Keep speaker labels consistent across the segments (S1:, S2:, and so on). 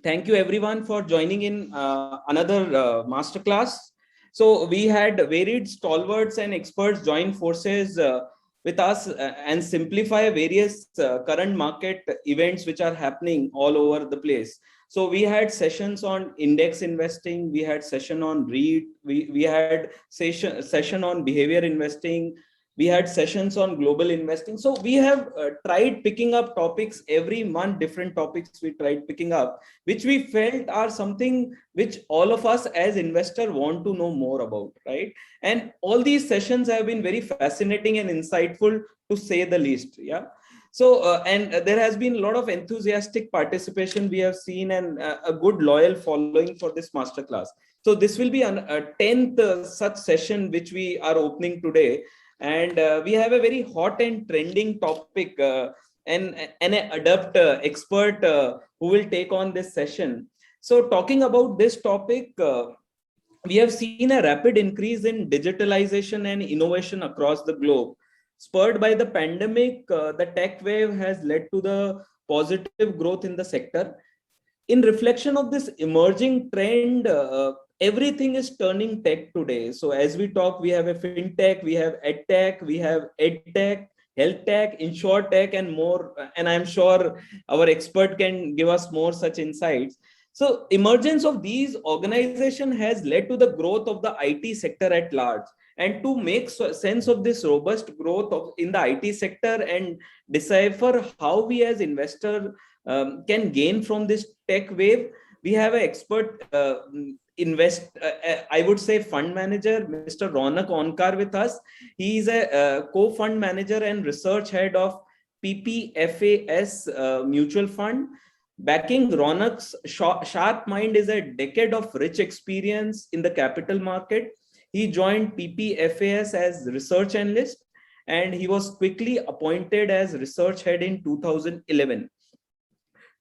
S1: Thank you everyone for joining in another masterclass. So we had varied stalwarts and experts join forces with us and simplify various current market events which are happening all over the place. So we had sessions on index investing, we had session on REIT, we had session on behavior investing, we had sessions on global investing. So we have tried picking up topics every month, different topics we tried picking up, which we felt are something which all of us as investor want to know more about, right? And all these sessions have been very fascinating and insightful, to say the least. Yeah. So and there has been a lot of enthusiastic participation we have seen, and a good loyal following for this masterclass. So this will be a 10th such session which we are opening today, and we have a very hot and trending topic, and an adept expert who will take on this session. So talking about this topic, we have seen a rapid increase in digitalization and innovation across the globe. Spurred by the pandemic, the tech wave has led to the positive growth in the sector. In reflection of this emerging trend, everything is turning tech today. So as we talk, we have a fintech, we have edtech, we have edtech, health tech, insure tech, and more. And I'm sure our expert can give us more such insights. So emergence of these organizations has led to the growth of the IT sector at large. And to make sense of this robust growth in the IT sector and decipher how we as investors can gain from this tech wave, we have an expert I would say fund manager, Mr. Ronak Onkar, with us. He is a co-fund manager and research head of PPFAS mutual fund. Backing Ronak's sharp mind is a decade of rich experience in the capital market. He joined PPFAS as research analyst, and he was quickly appointed as research head in 2011.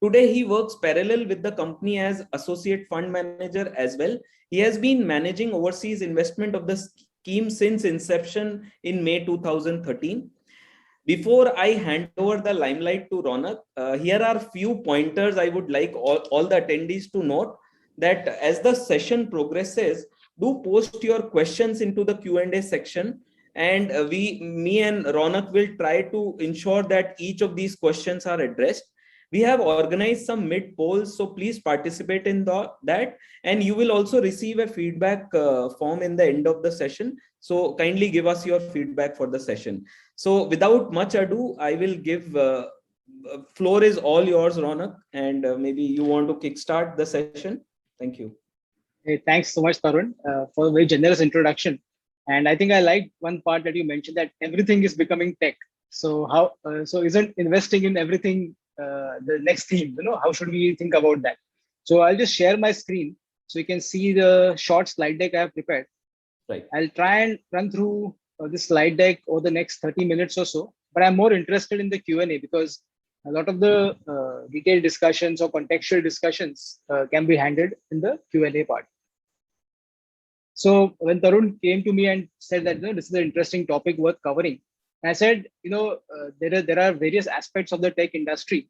S1: Today, he works parallel with the company as associate fund manager as well. He has been managing overseas investment of the scheme since inception in May 2013. Before I hand over the limelight to Ronak, here are few pointers I would like all the attendees to note, that as the session progresses, do post your questions into the Q&A section, and me and Ronak will try to ensure that each of these questions are addressed. We have organized some mid polls, so please participate in that, and you will also receive a feedback form in the end of the session. So kindly give us your feedback for the session. So without much ado, I will give floor is all yours, Ronak, and maybe you want to kickstart the session. Thank you.
S2: Hey, thanks so much, Tarun, for a very generous introduction. And I think I liked one part that you mentioned, that everything is becoming tech. So so isn't investing in everything the next theme? How should we think about that? So I'll just share my screen so you can see the short slide deck I have prepared.
S1: Right.
S2: I'll try and run through this slide deck over the next 30 minutes or so, but I'm more interested in the Q&A because a lot of the detailed discussions or contextual discussions can be handled in the Q&A part. So when Tarun came to me and said that this is an interesting topic worth covering, I said, there are various aspects of the tech industry,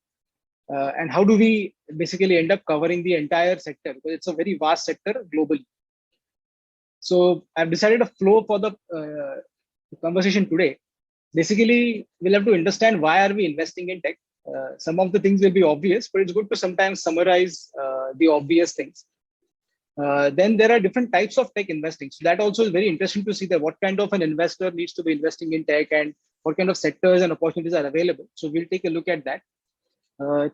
S2: and how do we basically end up covering the entire sector, because it's a very vast sector globally. So I've decided a flow for the conversation today. Basically, we'll have to understand why are we investing in tech. Some of the things will be obvious, but it's good to sometimes summarize the obvious things. Then there are different types of tech investing. So that also is very interesting to see that what kind of an investor needs to be investing in tech and what kind of sectors and opportunities are available. So we'll take a look at that.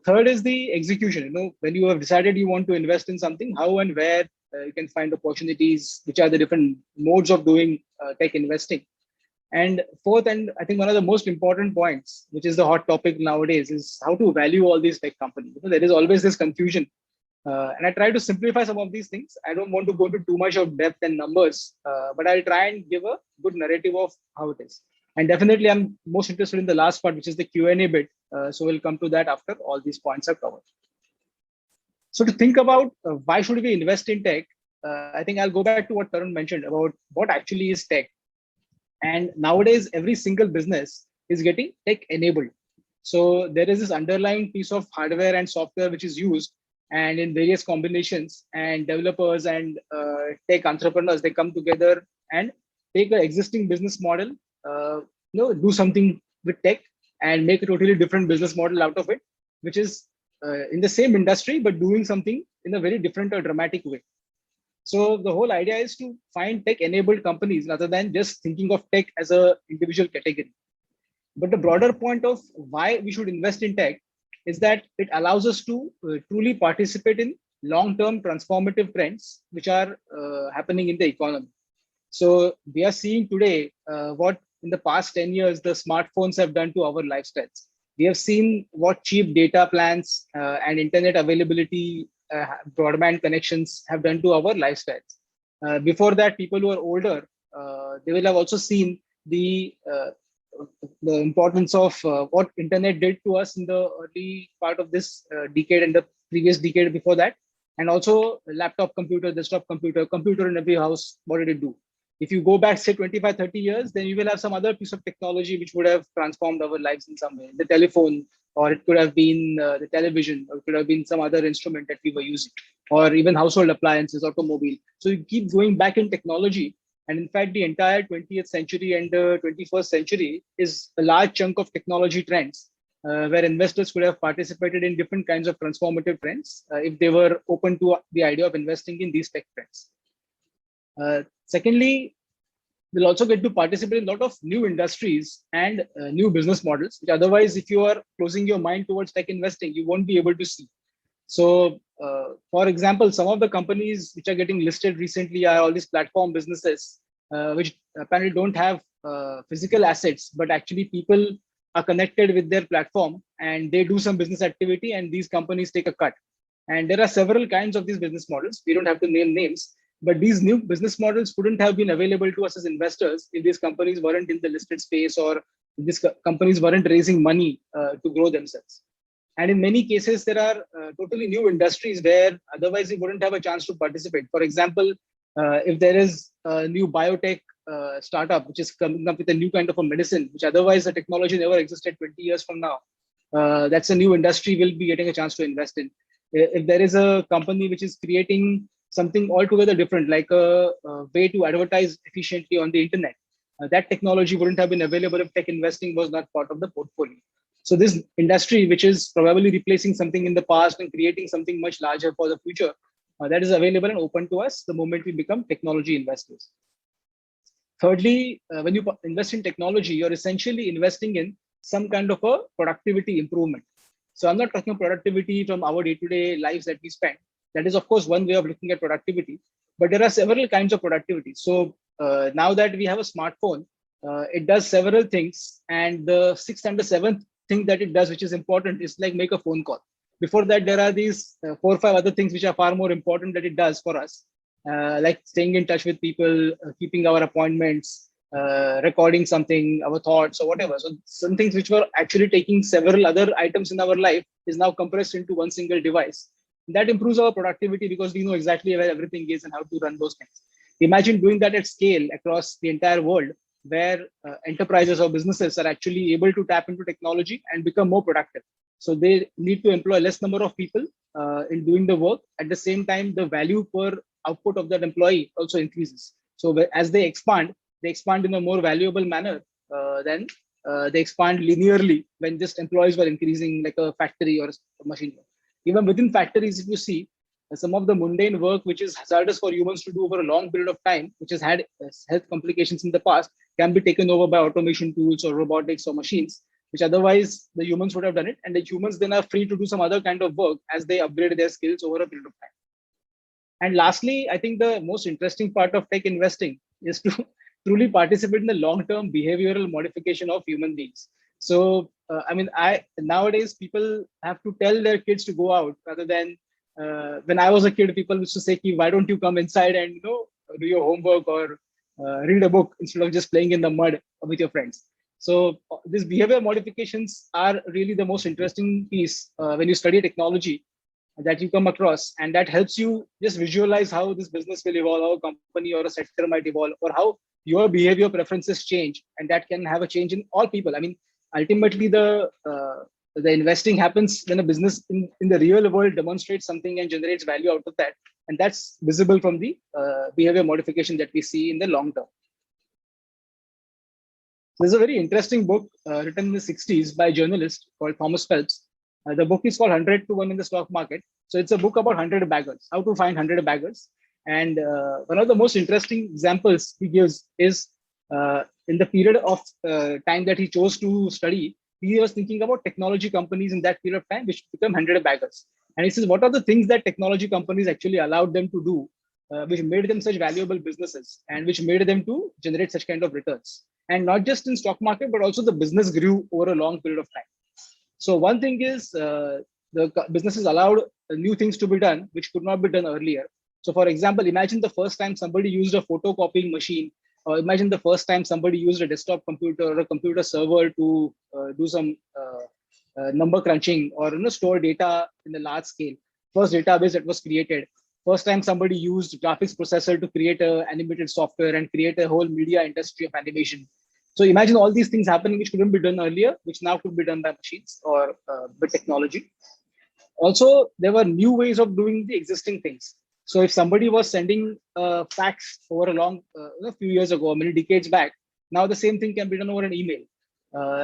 S2: Third is the execution. When you have decided you want to invest in something, how and where you can find opportunities, which are the different modes of doing tech investing. And fourth, and I think one of the most important points, which is the hot topic nowadays, is how to value all these tech companies. There is always this confusion. And I try to simplify some of these things. I don't want to go into too much of depth and numbers, but I'll try and give a good narrative of how it is. And definitely, I'm most interested in the last part, which is the Q&A bit. So we'll come to that after all these points are covered. So to think about why should we invest in tech, I think I'll go back to what Tarun mentioned about what actually is tech. And nowadays, every single business is getting tech enabled. So there is this underlying piece of hardware and software which is used and in various combinations, and developers and tech entrepreneurs, they come together and take an existing business model, do something with tech and make a totally different business model out of it, which is in the same industry but doing something in a very different or dramatic way. So the whole idea is to find tech-enabled companies rather than just thinking of tech as a individual category. But the broader point of why we should invest in tech is that it allows us to truly participate in long-term transformative trends which are happening in the economy. So we are seeing today what in the past 10 years the smartphones have done to our lifestyles. We have seen what cheap data plans and internet availability, broadband connections have done to our lifestyles. Before that, people who are older, they will have also seen the importance of what internet did to us in the early part of this decade and the previous decade before that, and also laptop computer, desktop computer in every house. What did it do? If you go back, say 25, 30 years, then you will have some other piece of technology which would have transformed our lives in some way. The telephone, or it could have been the television, or it could have been some other instrument that we were using, or even household appliances, automobile. So you keep going back in technology. And in fact, the entire 20th century and the 21st century is a large chunk of technology trends where investors could have participated in different kinds of transformative trends if they were open to the idea of investing in these tech trends. Secondly, we'll also get to participate in a lot of new industries and new business models, which otherwise, if you are closing your mind towards tech investing, you won't be able to see. So, for example, some of the companies which are getting listed recently are all these platform businesses, which apparently don't have physical assets, but actually people are connected with their platform and they do some business activity and these companies take a cut. And there are several kinds of these business models. We don't have to name names, but these new business models wouldn't have been available to us as investors if these companies weren't in the listed space or these companies weren't raising money to grow themselves. And in many cases, there are totally new industries where otherwise we wouldn't have a chance to participate. For example, if there is a new biotech startup which is coming up with a new kind of a medicine, which otherwise the technology never existed 20 years from now, that's a new industry we'll be getting a chance to invest in. If there is a company which is creating something altogether different, like a way to advertise efficiently on the internet, that technology wouldn't have been available if tech investing was not part of the portfolio. So this industry, which is probably replacing something in the past and creating something much larger for the future, that is available and open to us the moment we become technology investors. Thirdly, when you invest in technology, you're essentially investing in some kind of a productivity improvement. So I'm not talking productivity from our day-to-day lives that we spend. That is, of course, one way of looking at productivity, but there are several kinds of productivity. So now that we have a smartphone, it does several things. And the sixth and the seventh thing that it does, which is important, is like make a phone call. Before that, there are these 4 or 5 other things which are far more important that it does for us, like staying in touch with people, keeping our appointments, recording something, our thoughts or whatever. So some things which were actually taking several other items in our life is now compressed into one single device. That improves our productivity because we know exactly where everything is and how to run those things. Imagine doing that at scale across the entire world, where enterprises or businesses are actually able to tap into technology and become more productive. So they need to employ less number of people in doing the work. At the same time, the value per output of that employee also increases. So as they expand in a more valuable manner than they expand linearly when just employees were increasing like a factory or a machine. Even within factories, if you see, some of the mundane work which is hazardous for humans to do over a long period of time, which has had health complications in the past, can be taken over by automation tools or robotics or machines, which otherwise the humans would have done it. And the humans then are free to do some other kind of work as they upgrade their skills over a period of time. And lastly, I think the most interesting part of tech investing is to truly participate in the long-term behavioral modification of human beings. So, nowadays people have to tell their kids to go out rather than when I was a kid, people used to say, why don't you come inside and do your homework or read a book instead of just playing in the mud with your friends. So these behavior modifications are really the most interesting piece when you study technology that you come across, and that helps you just visualize how this business will evolve, how a company or a sector might evolve, or how your behavior preferences change, and that can have a change in all people. I mean, ultimately the the investing happens when a business in the real world demonstrates something and generates value out of that. And that's visible from the behavior modification that we see in the long term. There's a very interesting book written in the 60s by a journalist called Thomas Phelps. The book is called 100 to 1 in the stock market. So it's a book about 100 baggers, how to find 100 baggers. And one of the most interesting examples he gives is in the period of time that he chose to study, he was thinking about technology companies in that period of time, which become 100 baggers. And he says, what are the things that technology companies actually allowed them to do, which made them such valuable businesses and which made them to generate such kind of returns? And not just in stock market, but also the business grew over a long period of time. So one thing is the businesses allowed new things to be done, which could not be done earlier. So for example, imagine the first time somebody used a photocopying machine, or imagine the first time somebody used a desktop computer or a computer server to do some number crunching or store data in a large scale. First database that was created. First time somebody used graphics processor to create a animated software and create a whole media industry of animation. So imagine all these things happening which couldn't be done earlier, which now could be done by machines or by technology. Also, there were new ways of doing the existing things. So if somebody was sending fax over a long, a few years ago, many decades back, now the same thing can be done over an email.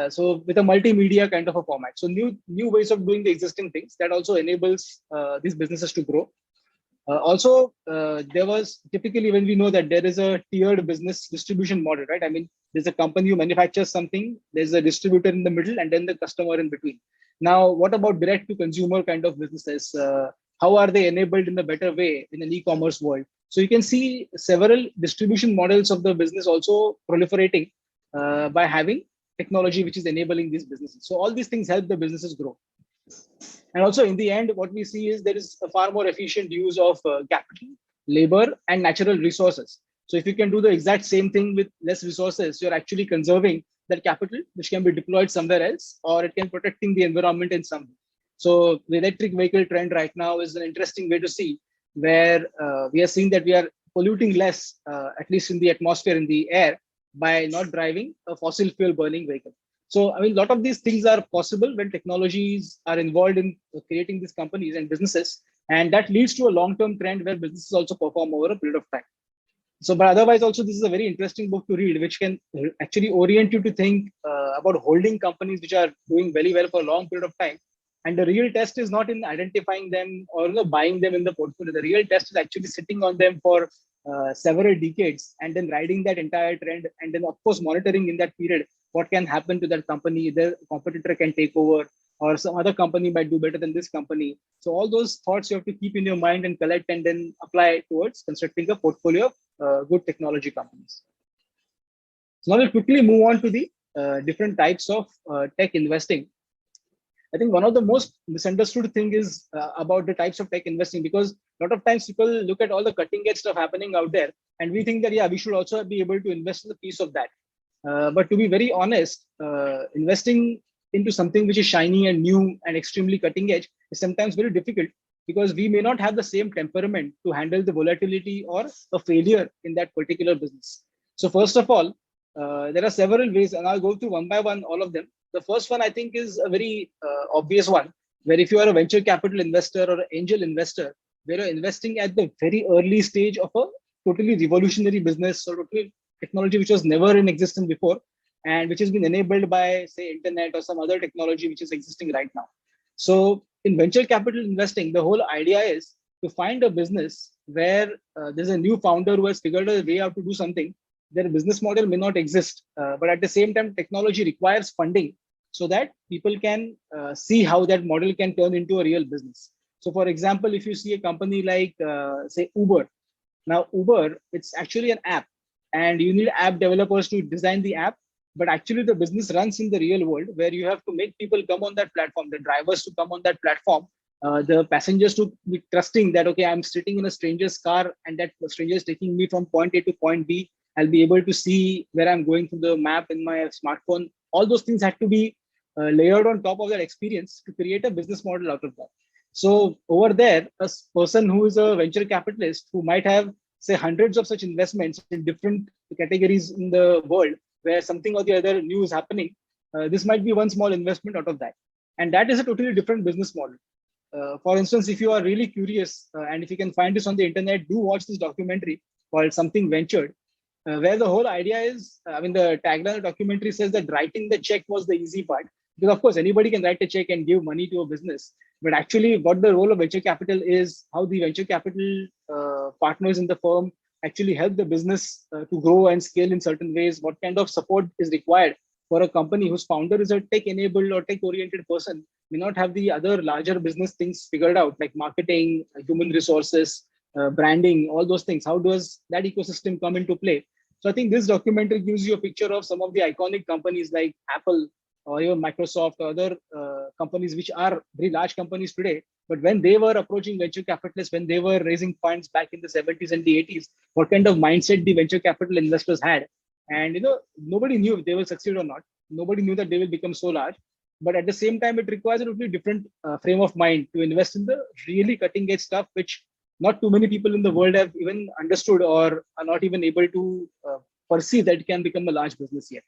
S2: So with a multimedia kind of a format. So new ways of doing the existing things that also enables these businesses to grow. There was typically, when we know that there is a tiered business distribution model, right? I mean, there's a company who manufactures something, there's a distributor in the middle, and then the customer in between. Now, what about direct to consumer kind of businesses? How are they enabled in a better way in an e-commerce world? So you can see several distribution models of the business also proliferating by having technology which is enabling these businesses. So all these things help the businesses grow. And also in the end, what we see is there is a far more efficient use of capital, labor, and natural resources. So if you can do the exact same thing with less resources, you're actually conserving that capital, which can be deployed somewhere else, or it can protecting the environment in some way. So the electric vehicle trend right now is an interesting way to see where we are seeing that we are polluting less, at least in the atmosphere, in the air, by not driving a fossil fuel burning vehicle. So, I mean, a lot of these things are possible when technologies are involved in creating these companies and businesses. And that leads to a long-term trend where businesses also perform over a period of time. So, but otherwise also, this is a very interesting book to read, which can actually orient you to think about holding companies which are doing very well for a long period of time. And the real test is not in identifying them or buying them in the portfolio. The real test is actually sitting on them for several decades and then riding that entire trend. And then, of course, monitoring in that period what can happen to that company. The competitor can take over, or some other company might do better than this company. So all those thoughts you have to keep in your mind and collect and then apply towards constructing a portfolio of good technology companies. So now we'll quickly move on to the different types of tech investing. I think one of the most misunderstood thing is about the types of tech investing, because a lot of times people look at all the cutting edge stuff happening out there and we think that, yeah, we should also be able to invest in a piece of that. But to be very honest, investing into something which is shiny and new and extremely cutting edge is sometimes very difficult, because we may not have the same temperament to handle the volatility or a failure in that particular business. So first of all, there are several ways, and I'll go through one by one all of them. The first one I think is a very obvious one, where if you are a venture capital investor or an angel investor, where you're investing at the very early stage of a totally revolutionary business or totally technology which was never in existence before, and which has been enabled by, say, internet or some other technology which is existing right now. So in venture capital investing, the whole idea is to find a business where there's a new founder who has figured a way out to do something. Their business model may not exist, but at the same time, technology requires funding so that people can see how that model can turn into a real business. So for example, if you see a company like, say, Uber. Now, Uber, it's actually an app, and you need app developers to design the app. But actually, the business runs in the real world, where you have to make people come on that platform, the drivers to come on that platform, the passengers to be trusting that, okay, I'm sitting in a stranger's car and that stranger is taking me from point A to point B. I'll be able to see where I'm going through the map in my smartphone. All those things have to be layered on top of that experience to create a business model out of that. So over there, a person who is a venture capitalist who might have, say, hundreds of such investments in different categories in the world, where something or the other new is happening, this might be one small investment out of that. And that is a totally different business model. For instance, if you are really curious, and if you can find this on the internet, do watch this documentary called Something Ventured, where the whole idea is, the tagline of the documentary says that writing the check was the easy part. Because of course, anybody can write a check and give money to a business. But actually, what the role of venture capital is, how the venture capital partners in the firm actually help the business to grow and scale in certain ways, what kind of support is required for a company whose founder is a tech-enabled or tech-oriented person, may not have the other larger business things figured out, like marketing, human resources, branding, all those things. How does that ecosystem come into play? So I think this documentary gives you a picture of some of the iconic companies like Apple or even Microsoft or other companies, which are very large companies today. But when they were approaching venture capitalists, when they were raising funds back in the 70s and the 80s, what kind of mindset the venture capital investors had. And nobody knew if they will succeed or not. Nobody knew that they will become so large. But at the same time, it requires a totally different frame of mind to invest in the really cutting edge stuff, which not too many people in the world have even understood or are not even able to perceive that it can become a large business yet.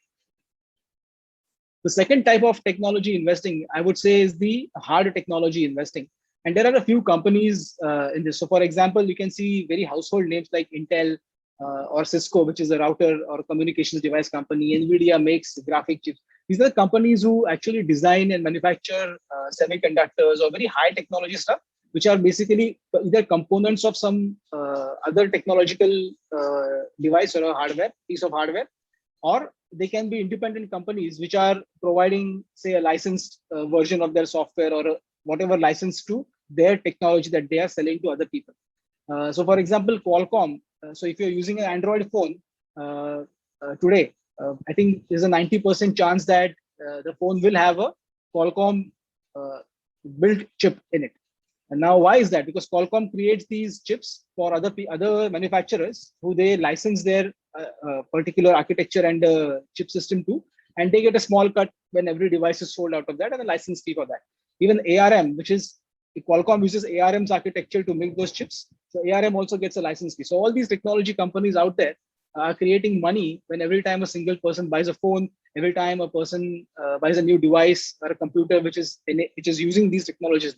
S2: The second type of technology investing, I would say, is the hard technology investing. And there are a few companies in this. So for example, you can see very household names like Intel or Cisco, which is a router or a communications device company. NVIDIA makes graphic chips. These are companies who actually design and manufacture semiconductors or very high technology stuff, which are basically either components of some other technological device or a hardware, piece of hardware, or they can be independent companies which are providing, say, a licensed version of their software or whatever license to their technology that they are selling to other people. So for example, Qualcomm. So if you're using an Android phone today, I think there's a 90% chance that the phone will have a Qualcomm built chip in it. And now, why is that? Because Qualcomm creates these chips for other manufacturers who they license their particular architecture and chip system to, and they get a small cut when every device is sold out of that, and a license fee for that. Even ARM, which is Qualcomm uses ARM's architecture to make those chips, so ARM also gets a license fee. So all these technology companies out there are creating money when every time a single person buys a phone, every time a person buys a new device or a computer which is using these technologies.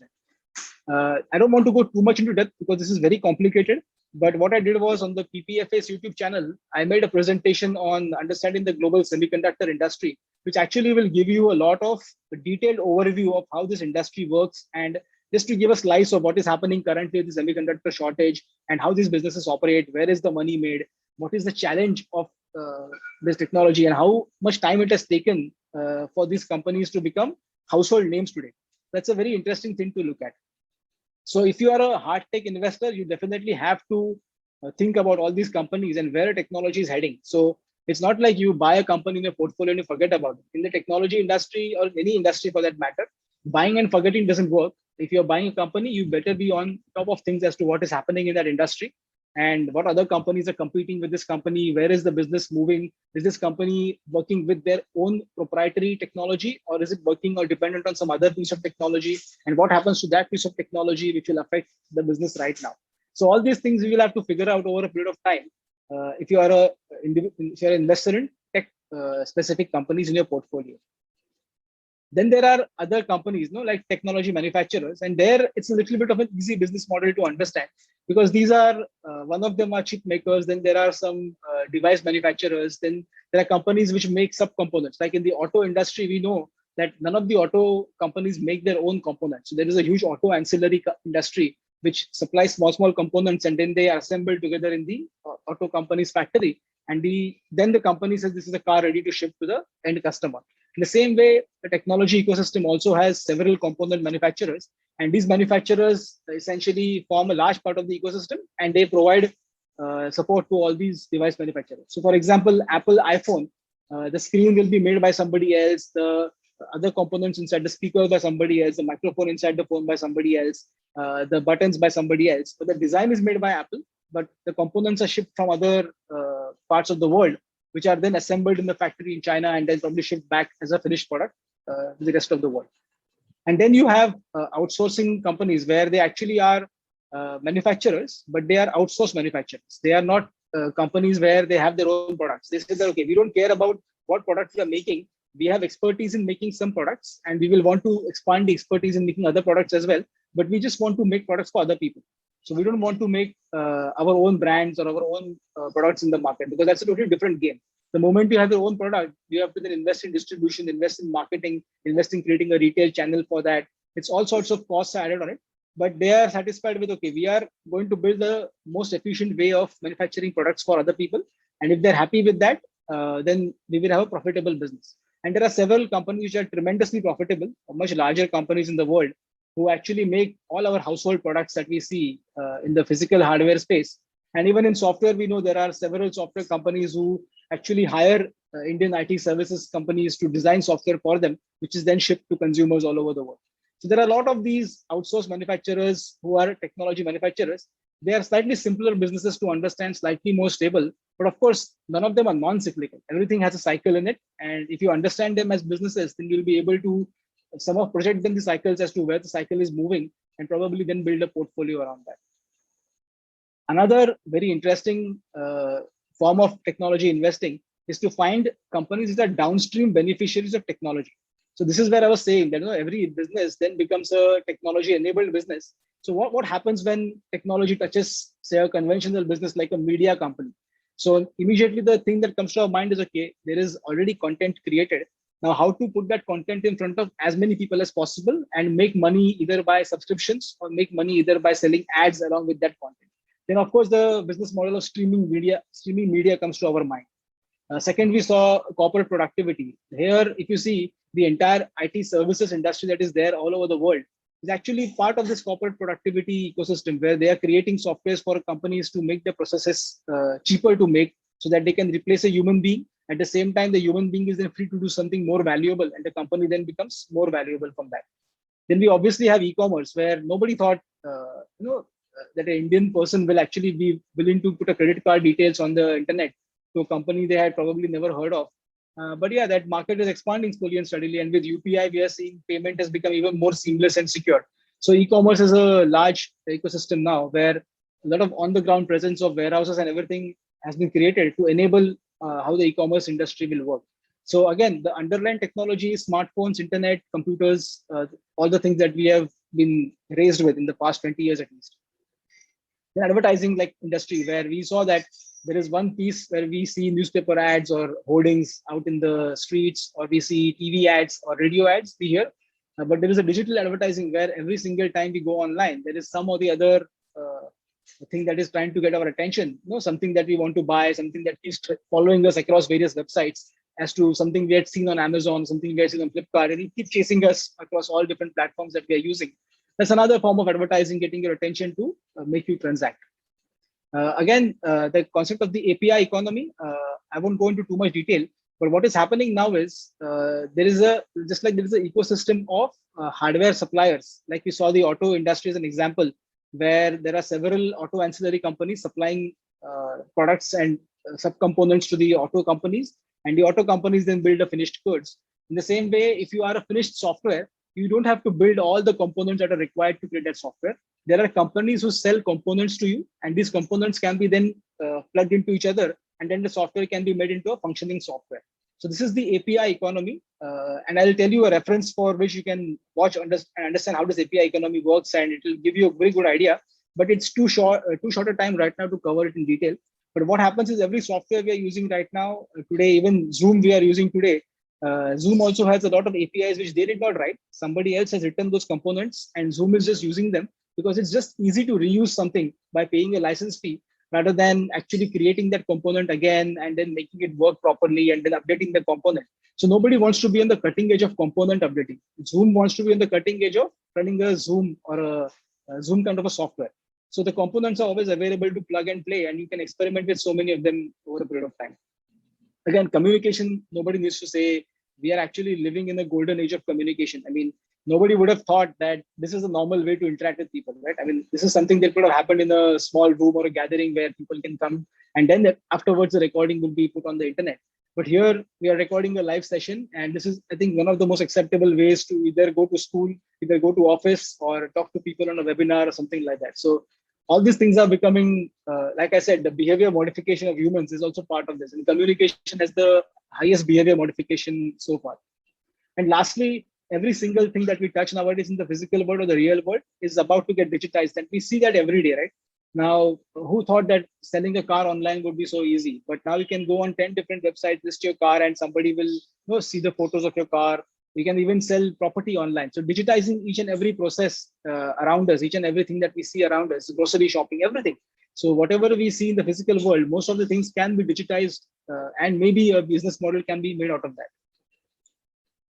S2: I don't want to go too much into depth because this is very complicated. But what I did was on the PPFA's YouTube channel, I made a presentation on understanding the global semiconductor industry, which actually will give you a lot of detailed overview of how this industry works, and just to give a slice of what is happening currently with the semiconductor shortage and how these businesses operate, where is the money made, what is the challenge of this technology, and how much time it has taken for these companies to become household names today. That's a very interesting thing to look at. So if you are a hard tech investor, you definitely have to think about all these companies and where technology is heading. So it's not like you buy a company in your portfolio and you forget about it. In the technology industry or any industry for that matter, buying and forgetting doesn't work. If you're buying a company, you better be on top of things as to what is happening in that industry and what other companies are competing with this company. Where is the business moving? Is this company working with their own proprietary technology, or is it working or dependent on some other piece of technology? And what happens to that piece of technology which will affect the business right now? So all these things you will have to figure out over a period of time if you are if you're an investor in tech specific companies in your portfolio. Then there are other companies, like technology manufacturers, and there it's a little bit of an easy business model to understand, because these are one of them are chip makers. Then there are some device manufacturers. Then there are companies which make subcomponents. Like in the auto industry, we know that none of the auto companies make their own components. So there is a huge auto ancillary industry which supplies small components, and then they are assembled together in the auto company's factory. And then the company says this is a car ready to ship to the end customer. In the same way, the technology ecosystem also has several component manufacturers, and these manufacturers essentially form a large part of the ecosystem, and they provide support to all these device manufacturers. So for example, Apple iPhone, the screen will be made by somebody else, the other components inside the speaker by somebody else, the microphone inside the phone by somebody else, the buttons by somebody else. But the design is made by Apple, but the components are shipped from other parts of the world, which are then assembled in the factory in China and then probably shipped back as a finished product to the rest of the world. And then you have outsourcing companies where they actually are manufacturers, but they are outsourced manufacturers. They are not companies where they have their own products. They say that, okay, we don't care about what products we are making. we have expertise in making some products and we will want to expand the expertise in making other products as well, but we just want to make products for other people. So we don't want to make our own brands or our own products in the market, because that's a totally different game. The moment you have your own product, you have to then invest in distribution, invest in marketing, invest in creating a retail channel for that. It's all sorts of costs added on it, but they are satisfied with, okay, we are going to build the most efficient way of manufacturing products for other people. And if they're happy with that, then we will have a profitable business. And there are several companies which are tremendously profitable, much larger companies in the world, who actually make all our household products that we see in the physical hardware space. And even in software, we know there are several software companies who actually hire Indian IT services companies to design software for them, which is then shipped to consumers all over the world. So there are a lot of these outsourced manufacturers who are technology manufacturers. They are slightly simpler businesses to understand, slightly more stable. But of course, none of them are non-cyclical. Everything has a cycle in it. And if you understand them as businesses, then you'll be able to somehow project them the cycles as to where the cycle is moving, and probably then build a portfolio around that. Another very interesting form of technology investing is to find companies that are downstream beneficiaries of technology. So this is where I was saying that every business then becomes a technology-enabled business. So what happens when technology touches, say, a conventional business like a media company? So immediately the thing that comes to our mind is, okay, there is already content created. Now, how to put that content in front of as many people as possible and make money either by subscriptions or make money either by selling ads along with that content. Then, of course, the business model of streaming media comes to our mind. Second, we saw corporate productivity. Here, if you see the entire IT services industry that is there all over the world is actually part of this corporate productivity ecosystem, where they are creating softwares for companies to make the processes cheaper to make, so that they can replace a human being. At the same time, the human being is then free to do something more valuable, and the company then becomes more valuable from that. Then we obviously have e-commerce, where nobody thought that an Indian person will actually be willing to put a credit card details on the internet to a company they had probably never heard of. But yeah, that market is expanding slowly and steadily. And with UPI, we are seeing payment has become even more seamless and secure. So e-commerce is a large ecosystem now, where a lot of on-the-ground presence of warehouses and everything has been created to enable how the e-commerce industry will work. So again, the underlying technology, smartphones, internet, computers, all the things that we have been raised with in the past 20 years at least. The advertising like industry, where we saw that there is one piece where we see newspaper ads or hoardings out in the streets, or we see TV ads or radio ads, we hear. But there is a digital advertising where every single time we go online, there is some or the other thing that is trying to get our attention, something that we want to buy, something that keeps following us across various websites, as to something we had seen on Amazon, something we had seen on Flipkart, and it keeps chasing us across all different platforms that we are using. That's another form of advertising getting your attention to make you transact. Again, the concept of the API economy, I won't go into too much detail, but what is happening now is there is an ecosystem of hardware suppliers. Like we saw the auto industry as an example, where there are several auto ancillary companies supplying products and subcomponents to the auto companies, and the auto companies then build a finished goods. In the same way, if you are a finished software, you don't have to build all the components that are required to create that software. There are companies who sell components to you, and these components can be then plugged into each other, and then the software can be made into a functioning software. So this is the API economy, and I'll tell you a reference for which you can watch and understand how this API economy works, and it will give you a very good idea. But it's too short a time right now to cover it in detail. But what happens is every software we are using right now, today, even Zoom we are using today, Zoom also has a lot of APIs which they did not write. Somebody else has written those components, and Zoom is just using them because it's just easy to reuse something by paying a license fee, rather than actually creating that component again and then making it work properly and then updating the component. So nobody wants to be on the cutting edge of component updating. Zoom wants to be on the cutting edge of running a Zoom or a Zoom kind of a software. So the components are always available to plug and play, and you can experiment with so many of them over a period of time. Again, communication, nobody needs to say we are actually living in a golden age of communication. I mean, nobody would have thought that this is a normal way to interact with people, right? I mean, this is something that could have happened in a small room or a gathering where people can come, and then afterwards the recording will be put on the internet. But here we are recording a live session, and this is, I think, one of the most acceptable ways to either go to school, either go to office, or talk to people on a webinar or something like that. So all these things are becoming, like I said, the behavior modification of humans is also part of this. And communication has the highest behavior modification so far. And lastly, every single thing that we touch nowadays in the physical world or the real world is about to get digitized. And we see that every day, right? Now, who thought that selling a car online would be so easy? But now you can go on 10 different websites, list your car, and somebody will see the photos of your car. You can even sell property online. So digitizing each and every process around us, each and everything that we see around us, grocery shopping, everything. So whatever we see in the physical world, most of the things can be digitized, and maybe a business model can be made out of that.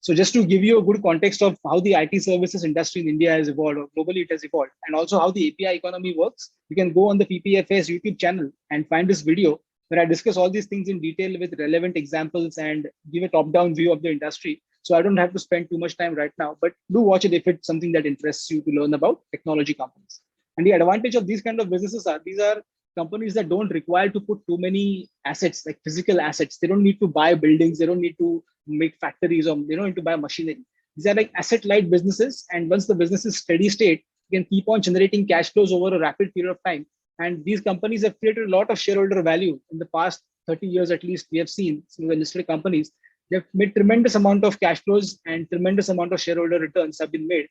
S2: So just to give you a good context of how the IT services industry in India has evolved, or globally it has evolved, and also how the API economy works, you can go on the PPFAS YouTube channel and find this video where I discuss all these things in detail with relevant examples and give a top-down view of the industry. So I don't have to spend too much time right now, but do watch it if it's something that interests you to learn about technology companies. And the advantage of these kind of businesses are these are companies that don't require to put too many assets, like physical assets. They don't need to buy buildings. They don't need to make factories, or they don't need to buy machinery. These are like asset light businesses. And once the business is steady state, you can keep on generating cash flows over a rapid period of time. And these companies have created a lot of shareholder value in the past 30 years, at least. We have seen some of the listed companies. They've made tremendous amount of cash flows, and tremendous amount of shareholder returns have been made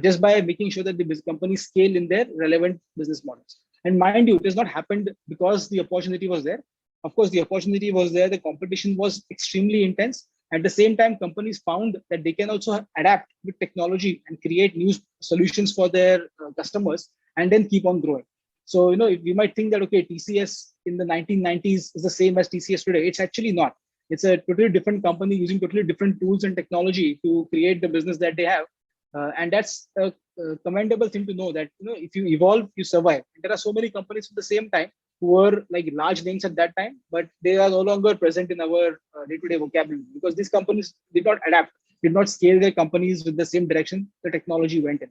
S2: just by making sure that the companies scale in their relevant business models. And mind you, it has not happened because the opportunity was there. Of course, the opportunity was there. The competition was extremely intense. At the same time, companies found that they can also adapt with technology and create new solutions for their customers, and then keep on growing. So, we might think that, okay, TCS in the 1990s is the same as TCS today. It's actually not. It's a totally different company using totally different tools and technology to create the business that they have. And that's a commendable thing to know, that if you evolve, you survive. And there are so many companies at the same time who were like large names at that time, but they are no longer present in our day-to-day vocabulary, because these companies did not adapt, did not scale their companies with the same direction the technology went in.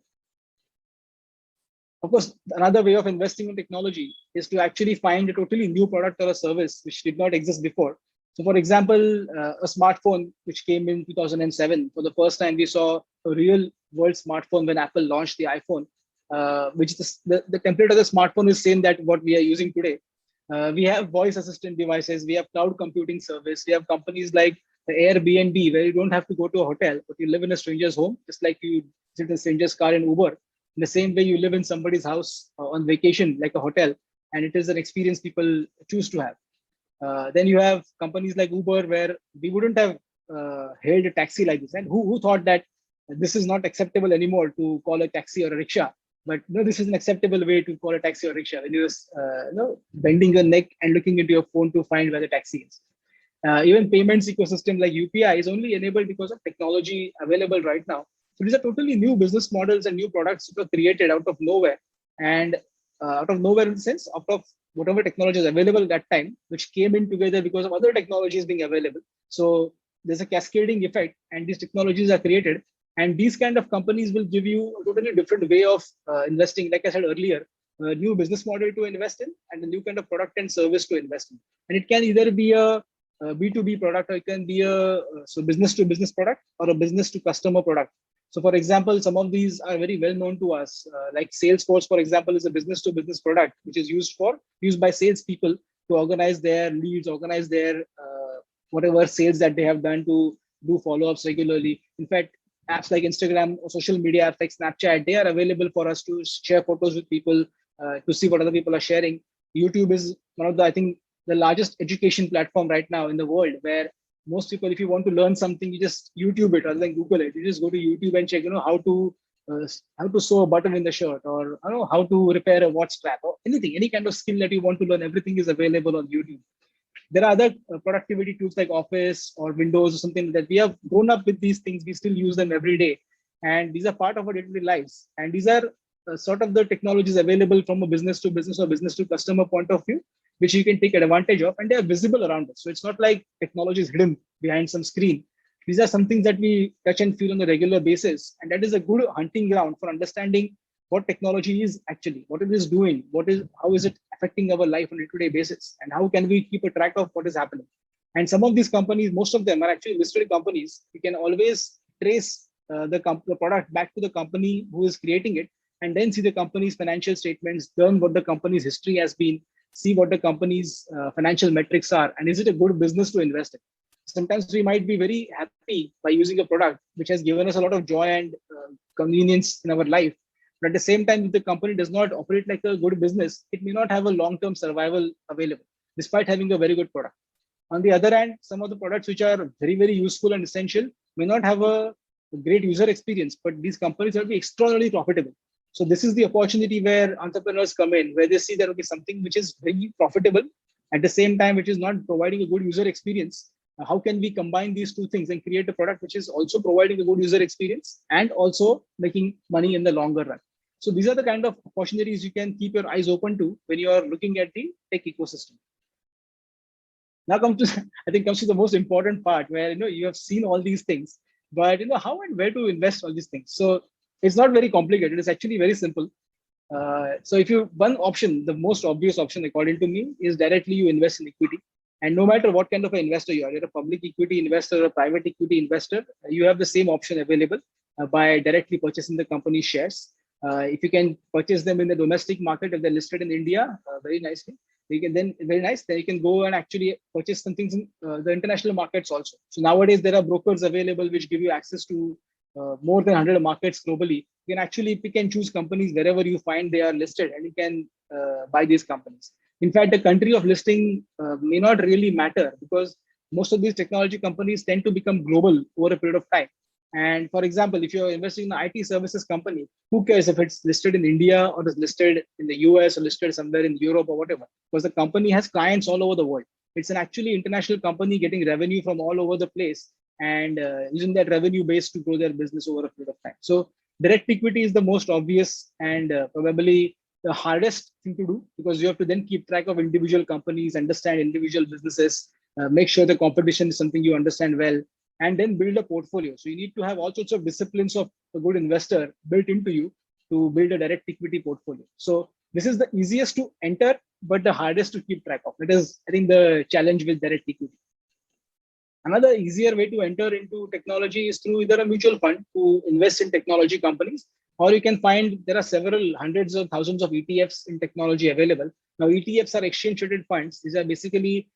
S2: Of course, another way of investing in technology is to actually find a totally new product or a service which did not exist before. So, for example, a smartphone which came in 2007, for the first time we saw a real world smartphone when Apple launched the iPhone, which the template of the smartphone is same that what we are using today. We have voice assistant devices, we have cloud computing service, we have companies like the Airbnb, where you don't have to go to a hotel, but you live in a stranger's home, just like you sit in a stranger's car in Uber. In the same way, you live in somebody's house on vacation, like a hotel, and it is an experience people choose to have. Then you have companies like Uber, where we wouldn't have hailed a taxi like this. And who thought that this is not acceptable anymore to call a taxi or a rickshaw? But this is an acceptable way to call a taxi or rickshaw, when you're bending your neck and looking into your phone to find where the taxi is. Even payments ecosystem like UPI is only enabled because of technology available right now. So these are totally new business models and new products that were created out of nowhere. And out of nowhere in the sense, out of whatever technology is available at that time, which came in together because of other technologies being available. So there's a cascading effect, and these technologies are created. And these kind of companies will give you a totally different way of investing. Like I said earlier, a new business model to invest in, and a new kind of product and service to invest in. And it can either be a B2B product, or it can be a business to business product, or a business to customer product. So, for example, some of these are very well known to us. Like Salesforce, for example, is a business to business product which is used by salespeople to organize their leads, organize their whatever sales that they have done, to do follow-ups regularly. In fact, apps like Instagram or social media apps like Snapchat, they are available for us to share photos with people, to see what other people are sharing. YouTube is one of the, I think, the largest education platform right now in the world, where most people, if you want to learn something, you just YouTube it rather than Google it. You just go to YouTube and check, how to sew a button in the shirt, or how to repair a watch strap, or anything, any kind of skill that you want to learn. Everything is available on YouTube. There are other productivity tools like Office or Windows or something that we have grown up with these things. We still use them every day, and these are part of our day-to-day lives. And these are sort of the technologies available from a business to business or business to customer point of view, which you can take advantage of, and they are visible around us. So it's not like technology is hidden behind some screen. These are some things that we touch and feel on a regular basis, and that is a good hunting ground for understanding what technology is actually, what it is doing, how is it affecting our life on a day-to-day basis, and how can we keep a track of what is happening. And some of these companies, most of them are actually listed companies. You can always trace the product back to the company who is creating it, and then see the company's financial statements, learn what the company's history has been, see what the company's financial metrics are, and is it a good business to invest in. Sometimes we might be very happy by using a product which has given us a lot of joy and convenience in our life. But at the same time, if the company does not operate like a good business, it may not have a long-term survival available, despite having a very good product. On the other hand, some of the products which are very, very useful and essential may not have a great user experience, but these companies will be extraordinarily profitable. So this is the opportunity where entrepreneurs come in, where they see that okay, something which is very profitable at the same time, which is not providing a good user experience. How can we combine these two things and create a product which is also providing a good user experience and also making money in the longer run? So these are the kind of opportunities you can keep your eyes open to when you are looking at the tech ecosystem. Now comes to the most important part where you have seen all these things, but how and where to invest all these things. So it's not very complicated. It's actually very simple. So if you one option, the most obvious option according to me is directly you invest in equity. And no matter what kind of an investor you are, you're a public equity investor or a private equity investor, you have the same option available by directly purchasing the company's shares. If you can purchase them in the domestic market, if they're listed in India, very nicely. You can then you can go and actually purchase some things in the international markets also. So nowadays there are brokers available which give you access to more than 100 markets globally. You can actually pick and choose companies wherever you find they are listed, and you can buy these companies. In fact, the country of listing may not really matter because most of these technology companies tend to become global over a period of time. And for example, if you're investing in an IT services company, who cares if it's listed in India or is listed in the US or listed somewhere in Europe or whatever, because the company has clients all over the world. It's an actually international company getting revenue from all over the place and using that revenue base to grow their business over a period of time. So direct equity is the most obvious and probably the hardest thing to do because you have to then keep track of individual companies, understand individual businesses, make sure the competition is something you understand well, and then build a portfolio. So you need to have all sorts of disciplines of a good investor built into you to build a direct equity portfolio. So this is the easiest to enter, but the hardest to keep track of. That is, I think, the challenge with direct equity. Another easier way to enter into technology is through either a mutual fund to invest in technology companies, or you can find there are several hundreds or thousands of ETFs in technology available. Now, ETFs are exchange traded funds. These are basically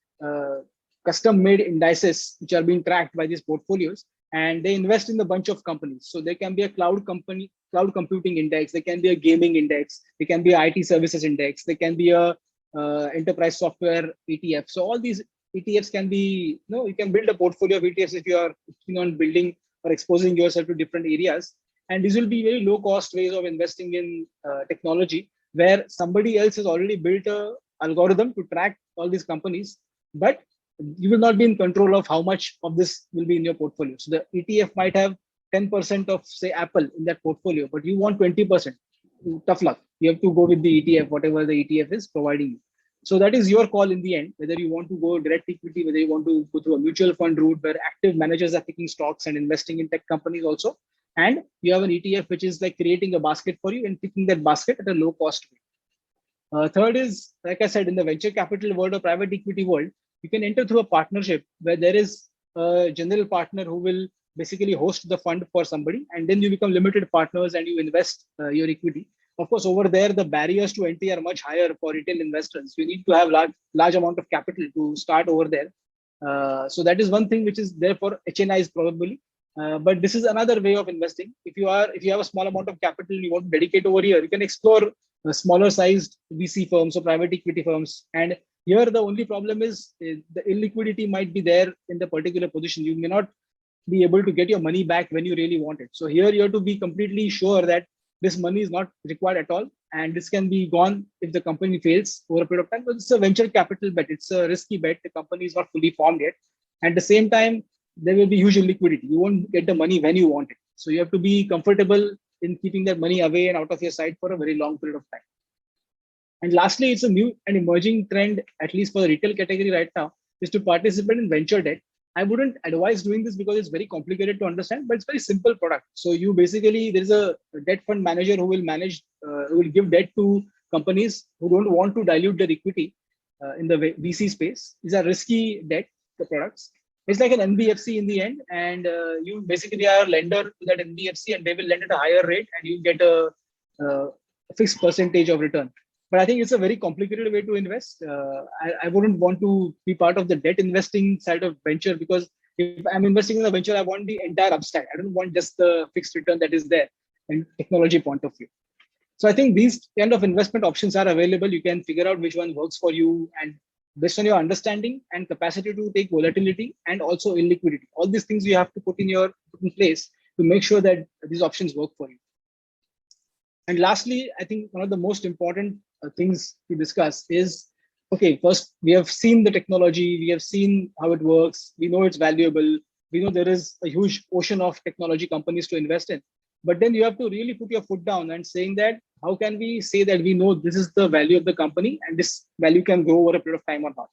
S2: custom made indices which are being tracked by these portfolios, and they invest in a bunch of companies. So they can be a cloud company, cloud computing index, they can be a gaming index, they can be a IT services index, they can be a enterprise software ETF. So all these ETFs can be, you can build a portfolio of ETFs if you are keen on building or exposing yourself to different areas. And these will be very low cost ways of investing in technology where somebody else has already built a algorithm to track all these companies, but you will not be in control of how much of this will be in your portfolio. So the ETF might have 10% of say Apple in that portfolio, but you want 20%. Tough luck. You have to go with the ETF, whatever the ETF is providing you. So that is your call in the end, whether you want to go direct equity, whether you want to go through a mutual fund route where active managers are picking stocks and investing in tech companies also. And you have an ETF, which is like creating a basket for you and picking that basket at a low cost way. Third is, like I said, in the venture capital world or private equity world, you can enter through a partnership where there is a general partner who will basically host the fund for somebody, and then you become limited partners and you invest your equity. Of course, over there, the barriers to entry are much higher for retail investors. You need to have large amount of capital to start over there. So that is one thing which is there for HNIs probably. But this is another way of investing. If you have a small amount of capital you want to dedicate over here, you can explore smaller sized VC firms or private equity firms. And here the only problem is the illiquidity might be there in the particular position. You may not be able to get your money back when you really want it. So here you have to be completely sure that this money is not required at all, and this can be gone if the company fails over a period of time. But it's a venture capital bet. It's a risky bet. The company is not fully formed yet. At the same time, there will be huge liquidity. You won't get the money when you want it. So you have to be comfortable in keeping that money away and out of your sight for a very long period of time. And lastly, it's a new and emerging trend, at least for the retail category right now, is to participate in venture debt. I wouldn't advise doing this because it's very complicated to understand, but it's very simple product. So you basically, there's a debt fund manager who will manage, who will give debt to companies who don't want to dilute their equity in the VC space. These are risky debt products. It's like an NBFC in the end, and you basically are a lender to that NBFC, and they will lend at a higher rate, and you get a a fixed percentage of return. But I think it's a very complicated way to invest. I wouldn't want to be part of the debt investing side of venture, because if I'm investing in a venture, I want the entire upside. I don't want just the fixed return that is there in technology point of view. So I think these kind of investment options are available. You can figure out which one works for you, and based on your understanding and capacity to take volatility and also illiquidity, all these things you have to put in place to make sure that these options work for you. And lastly, I think one of the most important things to discuss is, okay, first, we have seen the technology, we have seen how it works, we know it's valuable, we know there is a huge ocean of technology companies to invest in. But then you have to really put your foot down and saying that, how can we say that we know this is the value of the company and this value can grow over a period of time or not?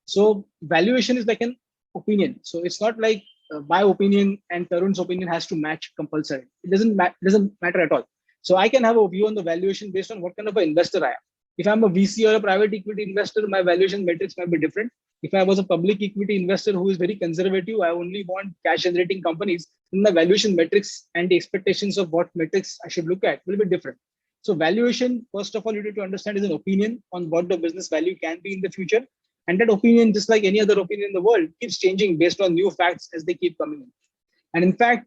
S2: So valuation is like an opinion. So it's not like my opinion and Tarun's opinion has to match compulsory. It doesn't matter at all. So I can have a view on the valuation based on what kind of an investor I am. If I'm a VC or a private equity investor, my valuation metrics might be different. If I was a public equity investor who is very conservative, I only want cash generating companies, then the valuation metrics and the expectations of what metrics I should look at will be different. So valuation, first of all, you need to understand is an opinion on what the business value can be in the future. And that opinion, just like any other opinion in the world, keeps changing based on new facts as they keep coming in. And in fact,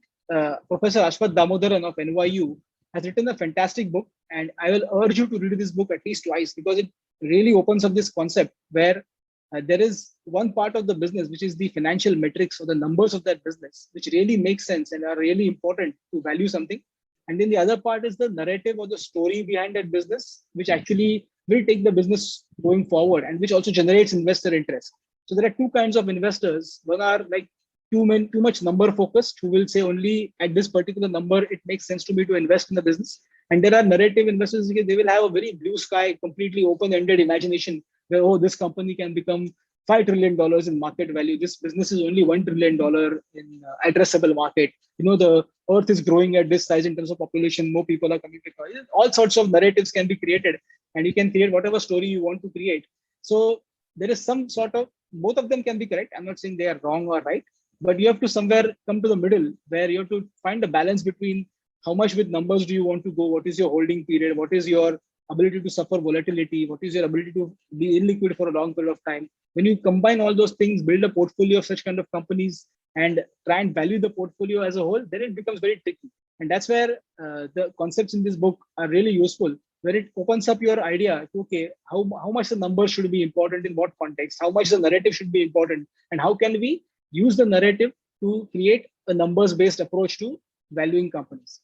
S2: Professor Ashwath Damodaran of NYU has written a fantastic book, and I will urge you to read this book at least twice, because it really opens up this concept where there is one part of the business, which is the financial metrics or the numbers of that business, which really makes sense and are really important to value something. And then the other part is the narrative or the story behind that business, which actually will take the business going forward and which also generates investor interest. So there are two kinds of investors. One are like too much number focused, who will say only at this particular number it makes sense to me to invest in the business. And there are narrative investors, because they will have a very blue sky, completely open-ended imagination where, oh, this company can become $5 trillion in market value. This business is only $1 trillion in addressable market. You know, the earth is growing at this size in terms of population. More people are coming to it. All sorts of narratives can be created, and you can create whatever story you want to create. So there is some sort of, both of them can be correct. I'm not saying they are wrong or right, but you have to somewhere come to the middle where you have to find a balance between how much with numbers do you want to go, what is your holding period, what is your ability to suffer volatility, what is your ability to be illiquid for a long period of time. When you combine all those things, build a portfolio of such kind of companies and try and value the portfolio as a whole, then it becomes very tricky. And that's where the concepts in this book are really useful, where it opens up your idea to, okay, how much the numbers should be important in what context, how much the narrative should be important, and how can we use the narrative to create a numbers-based approach to valuing companies.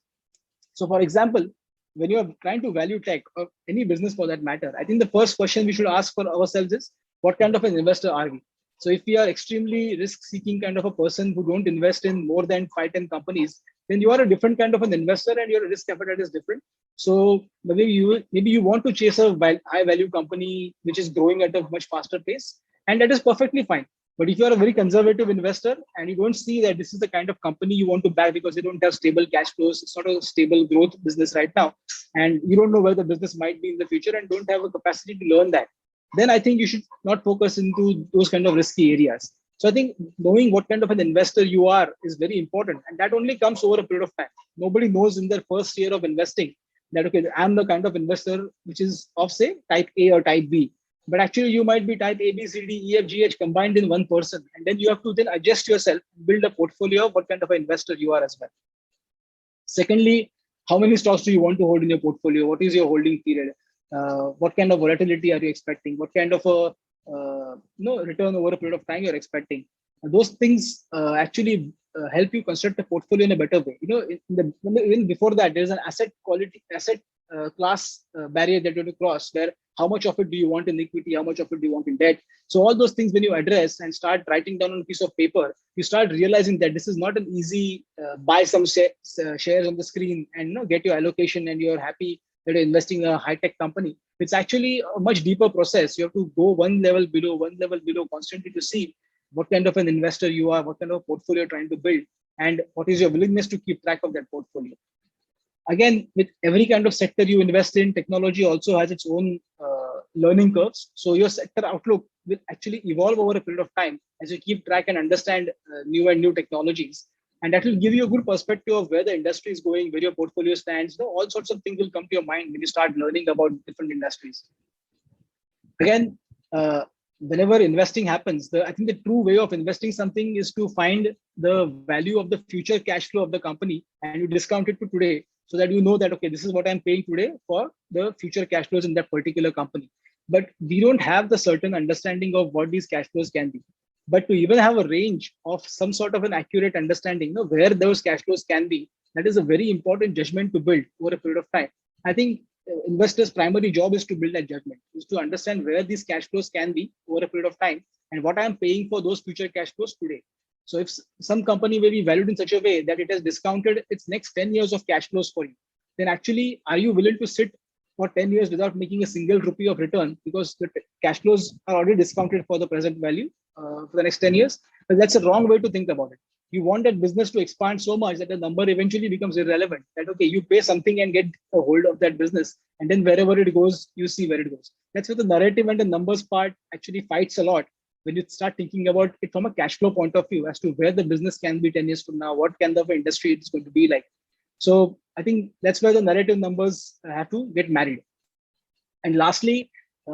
S2: So for example, when you are trying to value tech or any business for that matter, I think the first question we should ask for ourselves is, what kind of an investor are we? So if we are extremely risk-seeking kind of a person who don't invest in more than 5-10 companies, then you are a different kind of an investor and your risk appetite is different. So maybe you want to chase a high-value company which is growing at a much faster pace, and that is perfectly fine. But if you are a very conservative investor and you don't see that this is the kind of company you want to back because they don't have stable cash flows, it's not a stable growth business right now, and you don't know where the business might be in the future and don't have a capacity to learn that, then I think you should not focus into those kind of risky areas. So I think knowing what kind of an investor you are is very important. And that only comes over a period of time. Nobody knows in their first year of investing that, okay, I'm the kind of investor which is of, say, type A or type B. But actually, you might be type A, B, C, D, E, F, G, H combined in one person. And then you have to then adjust yourself, build a portfolio of what kind of an investor you are as well. Secondly, how many stocks do you want to hold in your portfolio? What is your holding period? What kind of volatility are you expecting? What kind of a return over a period of time you're expecting? And those things actually help you construct a portfolio in a better way. Even before that, there's an asset class barrier that you have to cross, where how much of it do you want in equity, how much of it do you want in debt. So all those things, when you address and start writing down on a piece of paper, you start realizing that this is not an easy buy some shares on the screen and get your allocation and you're happy that you're investing in a high-tech company. It's actually a much deeper process. You have to go one level below constantly to see what kind of an investor you are, what kind of portfolio you're trying to build, and what is your willingness to keep track of that portfolio. Again, with every kind of sector you invest in, technology also has its own learning curves. So your sector outlook will actually evolve over a period of time as you keep track and understand new technologies. And that will give you a good perspective of where the industry is going, where your portfolio stands. All sorts of things will come to your mind when you start learning about different industries. Again, whenever investing happens, I think the true way of investing something is to find the value of the future cash flow of the company and you discount it to today, so that you know that, okay, this is what I'm paying today for the future cash flows in that particular company. But we don't have the certain understanding of what these cash flows can be. But to even have a range of some sort of an accurate understanding, where those cash flows can be, that is a very important judgment to build over a period of time. I think investors' primary job is to build that judgment, is to understand where these cash flows can be over a period of time and what I'm paying for those future cash flows today. So if some company may be valued in such a way that it has discounted its next 10 years of cash flows for you, then actually, are you willing to sit for 10 years without making a single rupee of return because the cash flows are already discounted for the present value for the next 10 years? But that's a wrong way to think about it. You want that business to expand so much that the number eventually becomes irrelevant. That, okay, you pay something and get a hold of that business, and then wherever it goes, you see where it goes. That's where the narrative and the numbers part actually fights a lot when you start thinking about it from a cash flow point of view as to where the business can be 10 years from now, what kind of industry it's going to be like. So I think that's where the narrative numbers have to get married. And lastly,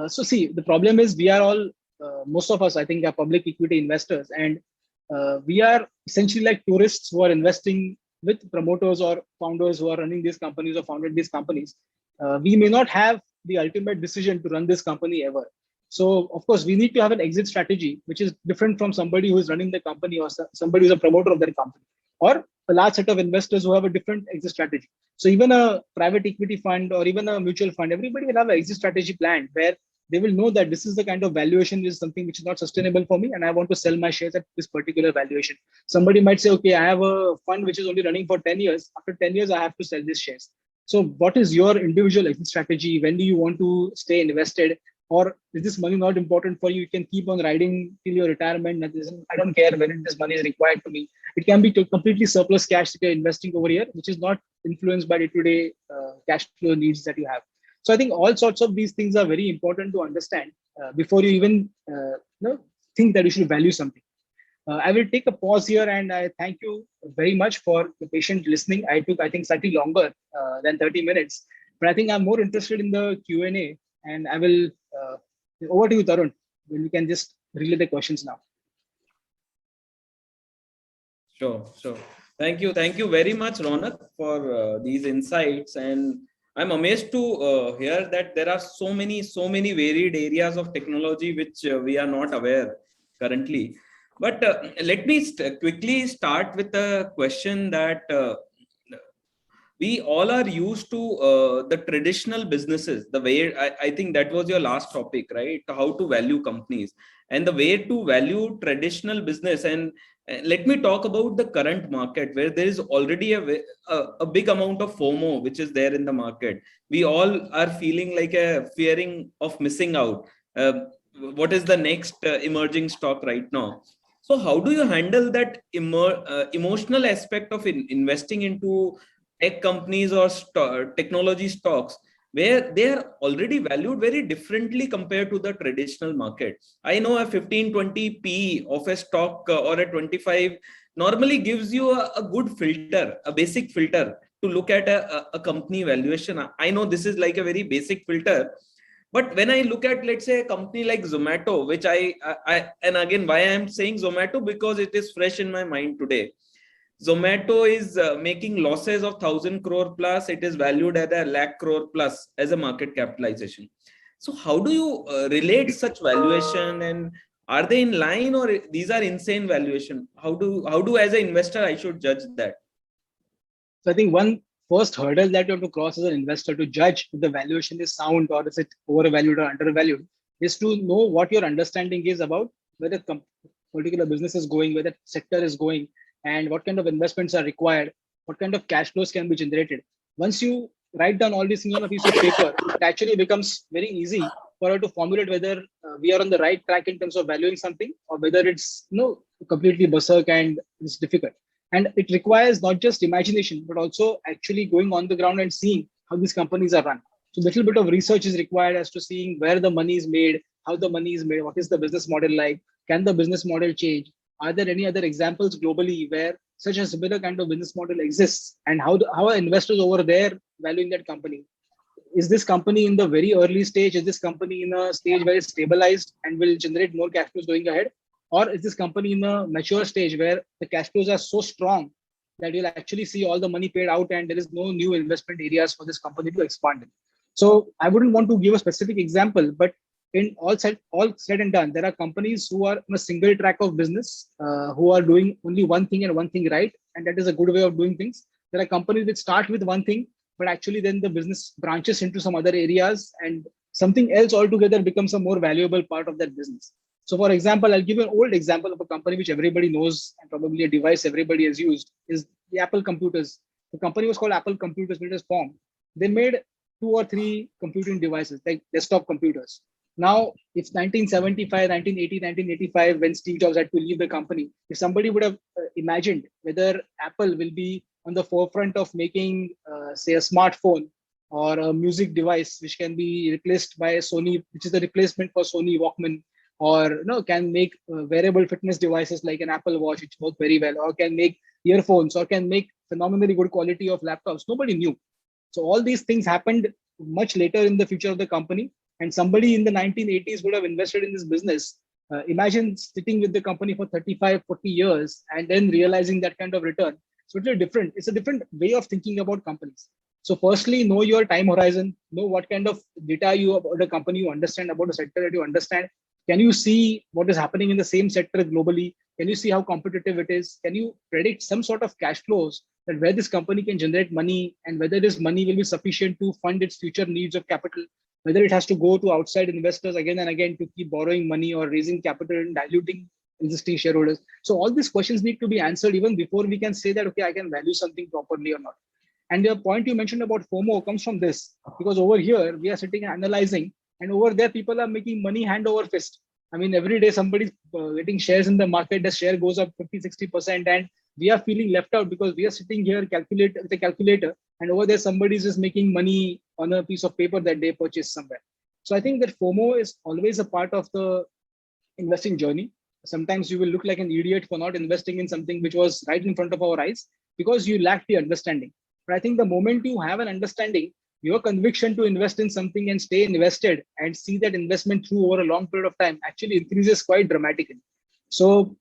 S2: so see, the problem is we are all, most of us, I think, are public equity investors, and we are essentially like tourists who are investing with promoters or founders who are running these companies or founded these companies. We may not have the ultimate decision to run this company ever. So of course, we need to have an exit strategy, which is different from somebody who is running the company or somebody who's a promoter of their company, or a large set of investors who have a different exit strategy. So even a private equity fund or even a mutual fund, everybody will have an exit strategy plan where they will know that this is the kind of valuation is something which is not sustainable for me and I want to sell my shares at this particular valuation. Somebody might say, okay, I have a fund which is only running for 10 years. After 10 years, I have to sell these shares. So what is your individual exit strategy? When do you want to stay invested? Or is this money not important for you? You can keep on riding till your retirement. I don't care when this money is required to me. It can be completely surplus cash that you're investing over here, which is not influenced by day-to-day cash flow needs that you have. So I think all sorts of these things are very important to understand before you even think that you should value something. I will take a pause here and I thank you very much for the patient listening. I took, I think, slightly longer than 30 minutes, but I think I'm more interested in the Q&A, and I will, over to you, Tarun, when you can just relay the questions now.
S1: Sure. Thank you very much, Ronak, for these insights. And I'm amazed to hear that there are so many varied areas of technology which we are not aware currently. But let me quickly start with a question that we all are used to the traditional businesses, the way I think that was your last topic, right? How to value companies and the way to value traditional business. And let me talk about the current market where there is already a big amount of FOMO, which is there in the market. We all are feeling like a fearing of missing out. What is the next emerging stock right now? So how do you handle that emotional aspect of investing into tech companies or technology stocks where they are already valued very differently compared to the traditional market? I know a 15-20 PE of a stock or a 25 normally gives you a good filter, a basic filter to look at a company valuation. I know this is like a very basic filter, but when I look at, let's say, a company like Zomato, which I and again, why I'm saying Zomato, because it is fresh in my mind today. Zomato is making losses of 1,000 crore plus. It is valued at 1,00,000 crore plus as a market capitalization. So how do you relate such valuation, and are they in line, or these are insane valuation? How do as an investor I should judge that?
S2: So I think one first hurdle that you have to cross as an investor to judge if the valuation is sound or is it overvalued or undervalued is to know what your understanding is about where the particular business is going, where the sector is going, and what kind of investments are required, what kind of cash flows can be generated. Once you write down all these things on a piece of paper, it actually becomes very easy for us to formulate whether we are on the right track in terms of valuing something or whether it's completely berserk and it's difficult. And it requires not just imagination, but also actually going on the ground and seeing how these companies are run. So a little bit of research is required as to seeing where the money is made, how the money is made, what is the business model like, can the business model change? Are there any other examples globally where such a similar kind of business model exists, and how are investors over there valuing that company? Is this company in the very early stage? Is this company in a stage where it's stabilized and will generate more cash flows going ahead? Or is this company in a mature stage where the cash flows are so strong that you'll actually see all the money paid out and there is no new investment areas for this company to expand in? So I wouldn't want to give a specific example, but in all said and done, there are companies who are on a single track of business, who are doing only one thing and one thing right, and that is a good way of doing things. There are companies that start with one thing, but actually then the business branches into some other areas and something else altogether becomes a more valuable part of that business. So for example, I'll give you an old example of a company which everybody knows and probably a device everybody has used is the Apple computers. The company was called Apple Computers when it was formed. They made 2 or 3 computing devices like desktop computers. Now, if 1975, 1980, 1985, when Steve Jobs had to leave the company, if somebody would have imagined whether Apple will be on the forefront of making, say, a smartphone or a music device which can be replaced by Sony, which is the replacement for Sony Walkman, or can make wearable fitness devices like an Apple Watch, which work very well, or can make earphones, or can make phenomenally good quality of laptops. Nobody knew. So all these things happened much later in the future of the company. And somebody in the 1980s would have invested in this business. Imagine sitting with the company for 35, 40 years and then realizing that kind of return. So it's a different way of thinking about companies. So firstly, know your time horizon, know what kind of data you about a company you understand, about a sector that you understand. Can you see what is happening in the same sector globally? Can you see how competitive it is? Can you predict some sort of cash flows that where this company can generate money and whether this money will be sufficient to fund its future needs of capital? Whether it has to go to outside investors again and again to keep borrowing money or raising capital and diluting existing shareholders. So all these questions need to be answered even before we can say that, okay, I can value something properly or not. And the point you mentioned about FOMO comes from this, because over here we are sitting and analyzing, and over there people are making money hand over fist. I mean, every day somebody's getting shares in the market, the share goes up 50, 60%, and we are feeling left out because we are sitting here with a calculator, and over there somebody's just making money on a piece of paper that they purchased somewhere. So I think that FOMO is always a part of the investing journey. Sometimes you will look like an idiot for not investing in something which was right in front of our eyes because you lack the understanding. But I think the moment you have an understanding, your conviction to invest in something and stay invested and see that investment through over a long period of time actually increases quite dramatically. So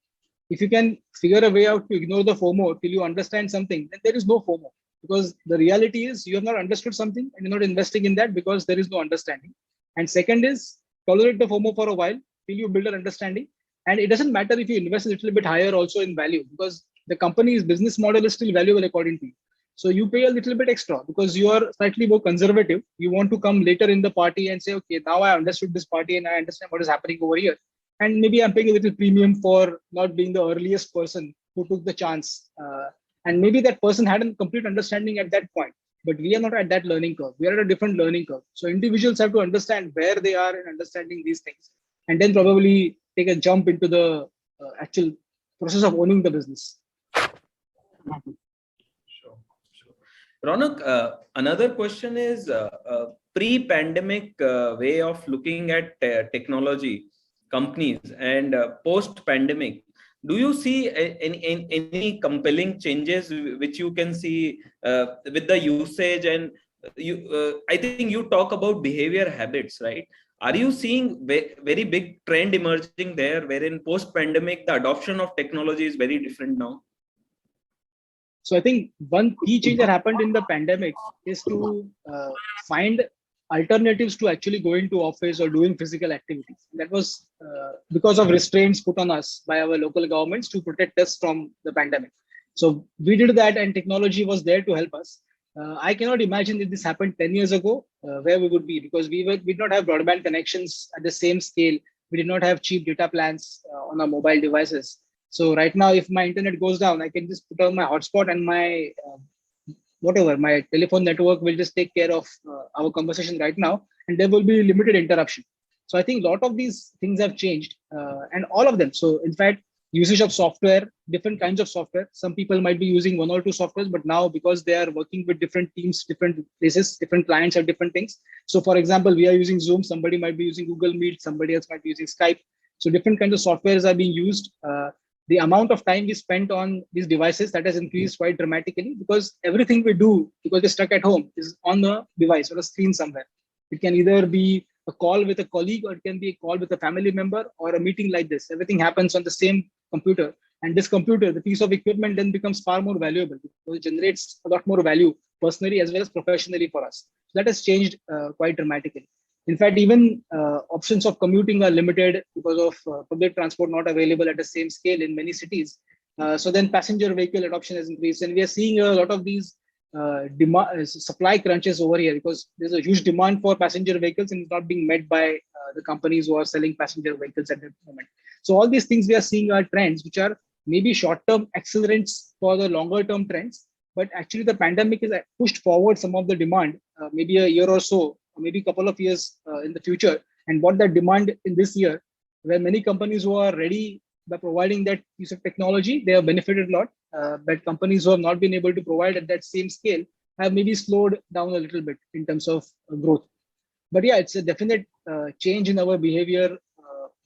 S2: if you can figure a way out to ignore the FOMO till you understand something, then there is no FOMO, because the reality is you have not understood something and you're not investing in that because there is no understanding. And second is tolerate the FOMO for a while till you build an understanding. And it doesn't matter if you invest a little bit higher also in value, because the company's business model is still valuable according to you. So you pay a little bit extra because you are slightly more conservative. You want to come later in the party and say, okay, now I understood this party and I understand what is happening over here. And maybe I'm paying a little premium for not being the earliest person who took the chance. And maybe that person had a complete understanding at that point, but we are not at that learning curve. We are at a different learning curve. So individuals have to understand where they are in understanding these things, and then probably take a jump into the actual process of owning the business.
S1: Ronak, another question is pre-pandemic way of looking at technology companies and post-pandemic. Do you see any compelling changes which you can see with the usage? And I think you talk about behavior habits, right? Are you seeing very big trend emerging there, wherein post-pandemic the adoption of technology is very different now?
S2: So I think one key change that happened in the pandemic is to find alternatives to actually going to office or doing physical activities. That was because of restraints put on us by our local governments to protect us from the pandemic. So we did that, and technology was there to help us. I cannot imagine if this happened 10 years ago, where we would be, because we did not have broadband connections at the same scale. We did not have cheap data plans on our mobile devices. So right now, if my internet goes down, I can just put on my hotspot and my my telephone network will just take care of our conversation right now, and there will be limited interruption. So I think a lot of these things have changed, and all of them. So in fact, usage of software, different kinds of software. Some people might be using 1 or 2 softwares, but now because they are working with different teams, different places, different clients have different things. So for example, we are using Zoom, somebody might be using Google Meet, somebody else might be using Skype. So different kinds of softwares are being used. the amount of time we spent on these devices, that has increased quite dramatically, because everything we do, because we're stuck at home, is on the device or a screen somewhere. It can either be a call with a colleague, or it can be a call with a family member, or a meeting like this. Everything happens on the same computer. And this computer, the piece of equipment, then becomes far more valuable because it generates a lot more value personally as well as professionally for us. So that has changed quite dramatically. In fact, even options of commuting are limited because of public transport not available at the same scale in many cities. So then passenger vehicle adoption has increased, and we are seeing a lot of these supply crunches over here, because there's a huge demand for passenger vehicles and it's not being met by the companies who are selling passenger vehicles at the moment. So all these things we are seeing are trends which are maybe short-term accelerants for the longer-term trends, but actually the pandemic has pushed forward some of the demand, maybe a year or so, or maybe a couple of years in the future, and what that demand in this year, where many companies who are ready by providing that piece of technology, they have benefited a lot. But companies who have not been able to provide at that same scale have maybe slowed down a little bit in terms of growth. But yeah, it's a definite change in our behavior,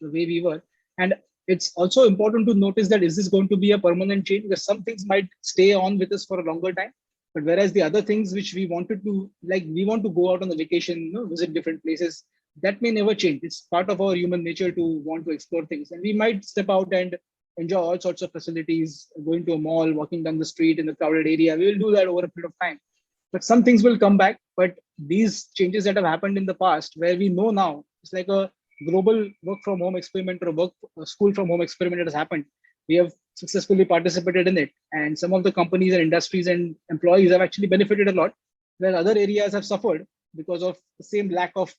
S2: the way we were. And it's also important to notice that is this going to be a permanent change? Because some things might stay on with us for a longer time. But whereas the other things which we wanted to, like we want to go out on the vacation, visit different places, that may never change. It's part of our human nature to want to explore things. And we might step out and enjoy all sorts of facilities, going to a mall, walking down the street in the crowded area. We will do that over a period of time. But some things will come back. But these changes that have happened in the past, where we know now, it's like a global work from home experiment, or a school from home experiment that has happened. We have successfully participated in it. And some of the companies and industries and employees have actually benefited a lot, where other areas have suffered because of the same lack of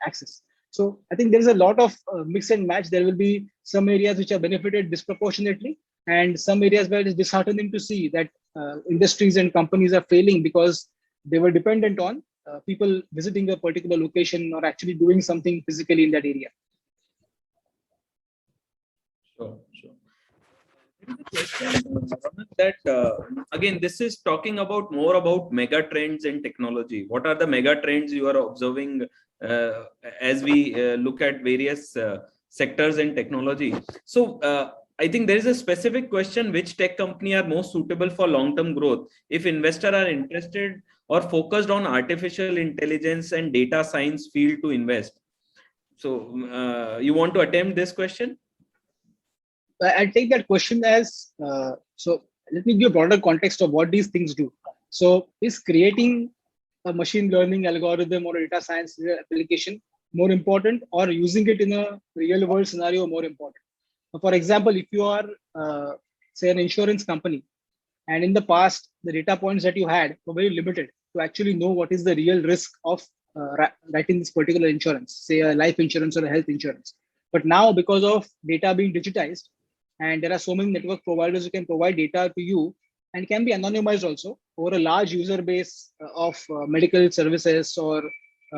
S2: access. So I think there's a lot of mix and match. There will be some areas which are benefited disproportionately, and some areas where it's disheartening to see that industries and companies are failing because they were dependent on people visiting a particular location or actually doing something physically in that area.
S1: Sure. That again, this is talking about more about mega trends in technology. What are the mega trends you are observing as we look at various sectors in technology? So I think there is a specific question: which tech company are most suitable for long-term growth if investors are interested or focused on artificial intelligence and data science field to invest? So you want to attempt this question?
S2: I'll take that question as, so let me give a broader context of what these things do. So is creating a machine learning algorithm or a data science application more important, or using it in a real world scenario more important? For example, if you are, say, an insurance company, and in the past, the data points that you had were very limited to actually know what is the real risk of writing this particular insurance, say a life insurance or a health insurance. But now, because of data being digitized, and there are so many network providers who can provide data to you and can be anonymized also over a large user base of medical services or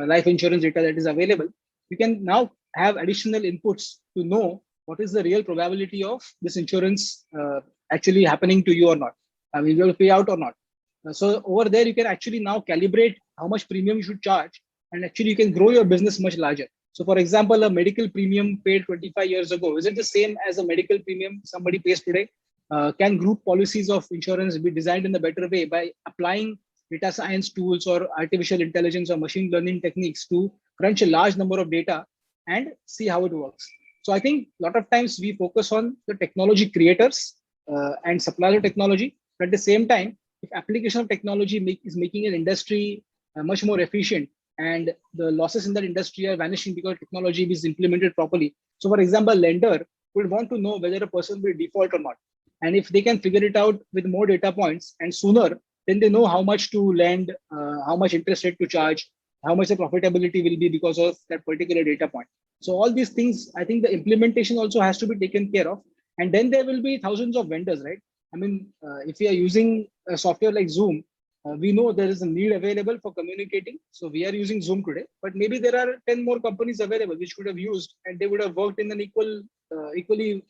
S2: life insurance data that is available, you can now have additional inputs to know what is the real probability of this insurance actually happening to you or not. I mean, you will pay out or not. So over there, you can actually now calibrate how much premium you should charge, and actually you can grow your business much larger. So for example, a medical premium paid 25 years ago, is it the same as a medical premium somebody pays today? Can group policies of insurance be designed in a better way by applying data science tools or artificial intelligence or machine learning techniques to crunch a large number of data and see how it works? So I think a lot of times we focus on the technology creators and suppliers of technology, but at the same time, if application of technology is making an industry much more efficient, and the losses in that industry are vanishing because technology is implemented properly. So for example, lender would want to know whether a person will default or not. And if they can figure it out with more data points and sooner, then they know how much to lend, how much interest rate to charge, how much the profitability will be because of that particular data point. So all these things, I think the implementation also has to be taken care of. And then there will be thousands of vendors, right? I mean, if we are using a software like Zoom, we know there is a need available for communicating. So we are using Zoom today, but maybe there are 10 more companies available which could have used, and they would have worked in an equal way,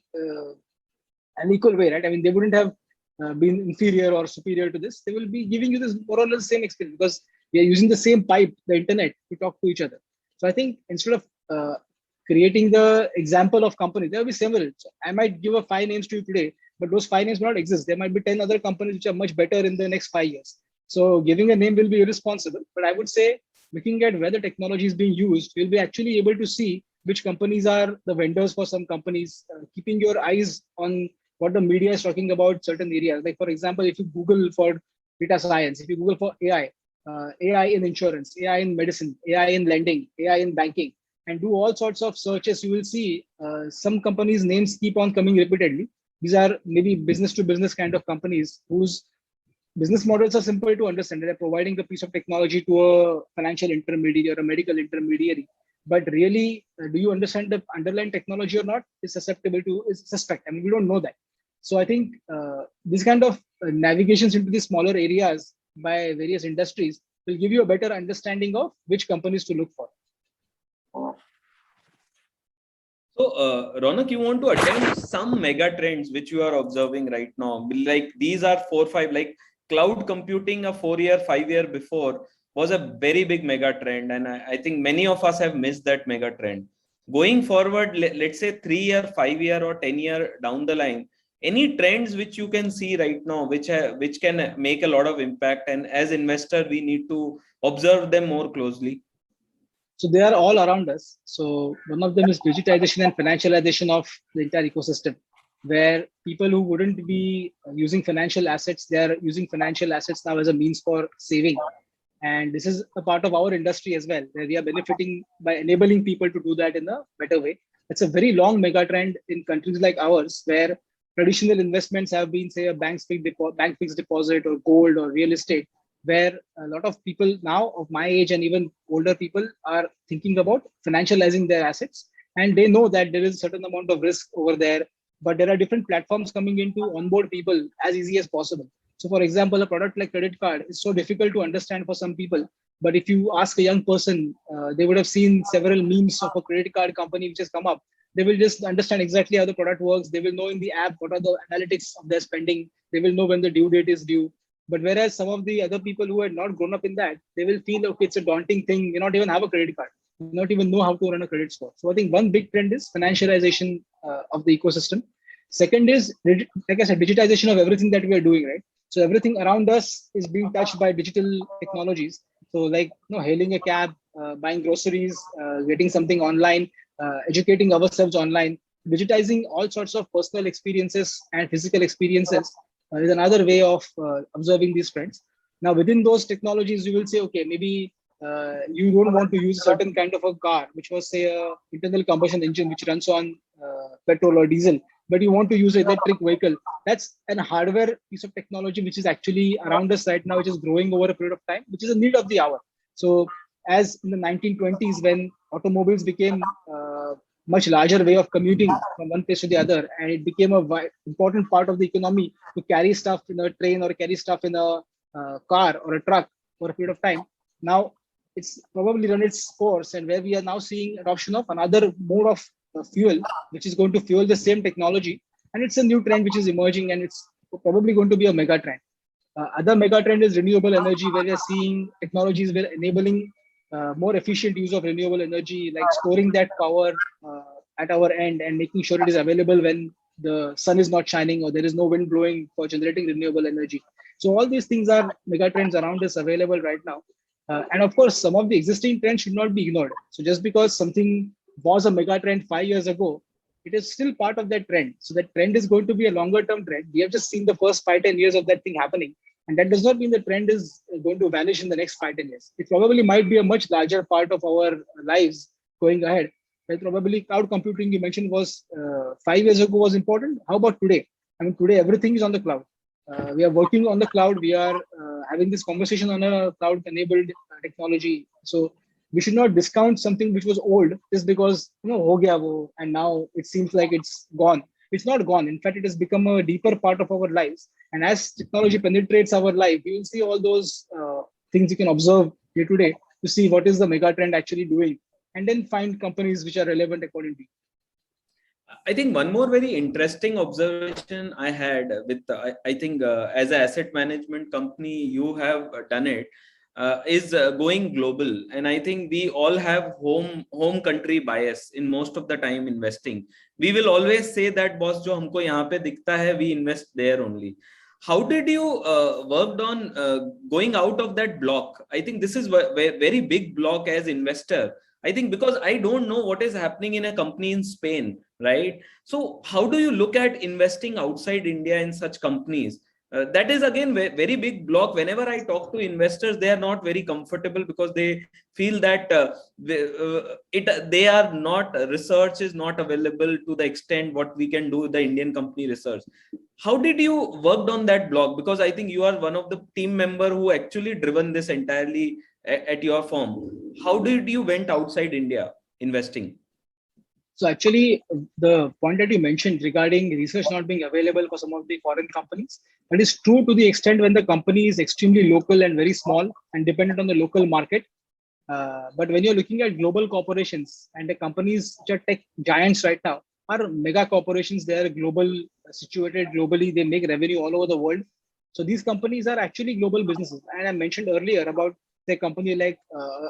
S2: right? I mean, they wouldn't have been inferior or superior to this. They will be giving you this more or less same experience because we are using the same pipe, the internet, to talk to each other. So I think instead of creating the example of company. There will be several. So I might give a 5 names to you today, but those 5 names will not exist. There might be 10 other companies which are much better in the next 5 years. So giving a name will be irresponsible. But I would say looking at where the technology is being used, you'll be actually able to see which companies are the vendors for some companies, keeping your eyes on what the media is talking about certain areas. Like for example, if you Google for data science, if you Google for AI in insurance, AI in medicine, AI in lending, AI in banking, and do all sorts of searches, you will see some companies' names keep on coming repeatedly. These are maybe business to business kind of companies whose business models are simple to understand. They're providing a piece of technology to a financial intermediary or a medical intermediary. But really, do you understand the underlying technology or not? Is susceptible to is suspect. I mean, we don't know that. So I think this kind of navigations into the smaller areas by various industries will give you a better understanding of which companies to look for.
S1: So, Ronak, you want to attempt some mega trends which you are observing right now? Like these are 4, 5, like cloud computing a 4 year, 5 year before was a very big mega trend. And I think many of us have missed that mega trend. Going forward, let's say 3 year, 5 year or 10 year down the line, any trends which you can see right now, which can make a lot of impact. And as investor, we need to observe them more closely.
S2: So they are all around us. So one of them is digitization and financialization of the entire ecosystem, where people who wouldn't be using financial assets, they are using financial assets now as a means for saving. And this is a part of our industry as well, where we are benefiting by enabling people to do that in a better way. It's a very long mega trend in countries like ours, where traditional investments have been, say, a bank fixed deposit or gold or real estate, where a lot of people now of my age and even older people are thinking about financializing their assets. And they know that there is a certain amount of risk over there, but there are different platforms coming in to onboard people as easy as possible. So for example, a product like credit card is so difficult to understand for some people. But if you ask a young person, they would have seen several memes of a credit card company which has come up. They will just understand exactly how the product works. They will know in the app what are the analytics of their spending. They will know when the due date is due. But whereas some of the other people who had not grown up in that, they will feel, okay, it's a daunting thing. You not even have a credit card. You not even know how to run a credit score. So I think one big trend is financialization of the ecosystem. Second is, like I said, digitization of everything that we are doing, right? So everything around us is being touched by digital technologies. So like, hailing a cab, buying groceries, getting something online, educating ourselves online, digitizing all sorts of personal experiences and physical experiences is another way of observing these trends. Now, within those technologies, you will say, okay, maybe you don't want to use a certain kind of a car, which was, say, a internal combustion engine, which runs on petrol or diesel, but you want to use an electric vehicle. That's an hardware piece of technology which is actually around us right now, which is growing over a period of time, which is a need of the hour. So, as in the 1920s, when automobiles became much larger way of commuting from one place to the other, and it became a important part of the economy to carry stuff in a train or carry stuff in a car or a truck for a period of time. Now it's probably run its course, and where we are now seeing adoption of another mode of fuel, which is going to fuel the same technology, and it's a new trend which is emerging, and it's probably going to be a mega trend. Other mega trend is renewable energy, where we are seeing technologies where enabling more efficient use of renewable energy, like storing that power at our end and making sure it is available when the sun is not shining or there is no wind blowing for generating renewable energy. So all these things are mega trends around us available right now. And of course, some of the existing trends should not be ignored. So just because something was a mega trend 5 years ago, it is still part of that trend. So that trend is going to be a longer term trend. We have just seen the first 5-10 years of that thing happening. And that does not mean the trend is going to vanish in the next 5-10 years. It probably might be a much larger part of our lives going ahead. But probably cloud computing you mentioned was 5 years ago was important. How about today? I mean, today everything is on the cloud. We are working on the cloud. We are having this conversation on a cloud-enabled technology. So we should not discount something which was old just because ho gaya wo, and now it seems like it's gone. It's not gone. In fact, it has become a deeper part of our lives. And as technology penetrates our life, you will see all those things you can observe day to day to see what is the mega trend actually doing, and then find companies which are relevant according to you.
S1: I think one more very interesting observation I had with, I think as an asset management company, you have done it. is going global, and I think we all have home country bias in most of the time investing. We will always say that boss jo humko yahan pe dikhta hai, we invest there only. How did you worked on going out of that block? I think this is very big block as investor. I think because I don't know what is happening in a company in Spain, right? So how do you look at investing outside India in such companies? That is again very big block. Whenever I talk to investors, they are not very comfortable because they feel that they are not, research is not available to the extent what we can do the Indian company research. How did you worked on that block? Because I think you are one of the team member who actually driven this entirely at your firm. How did you went outside India investing?
S2: So actually, the point that you mentioned regarding research not being available for some of the foreign companies, that is true to the extent when the company is extremely local and very small and dependent on the local market. But when you're looking at global corporations and the companies which are tech giants right now are mega corporations, they are global, situated globally, they make revenue all over the world. So these companies are actually global businesses. And I mentioned earlier about a company like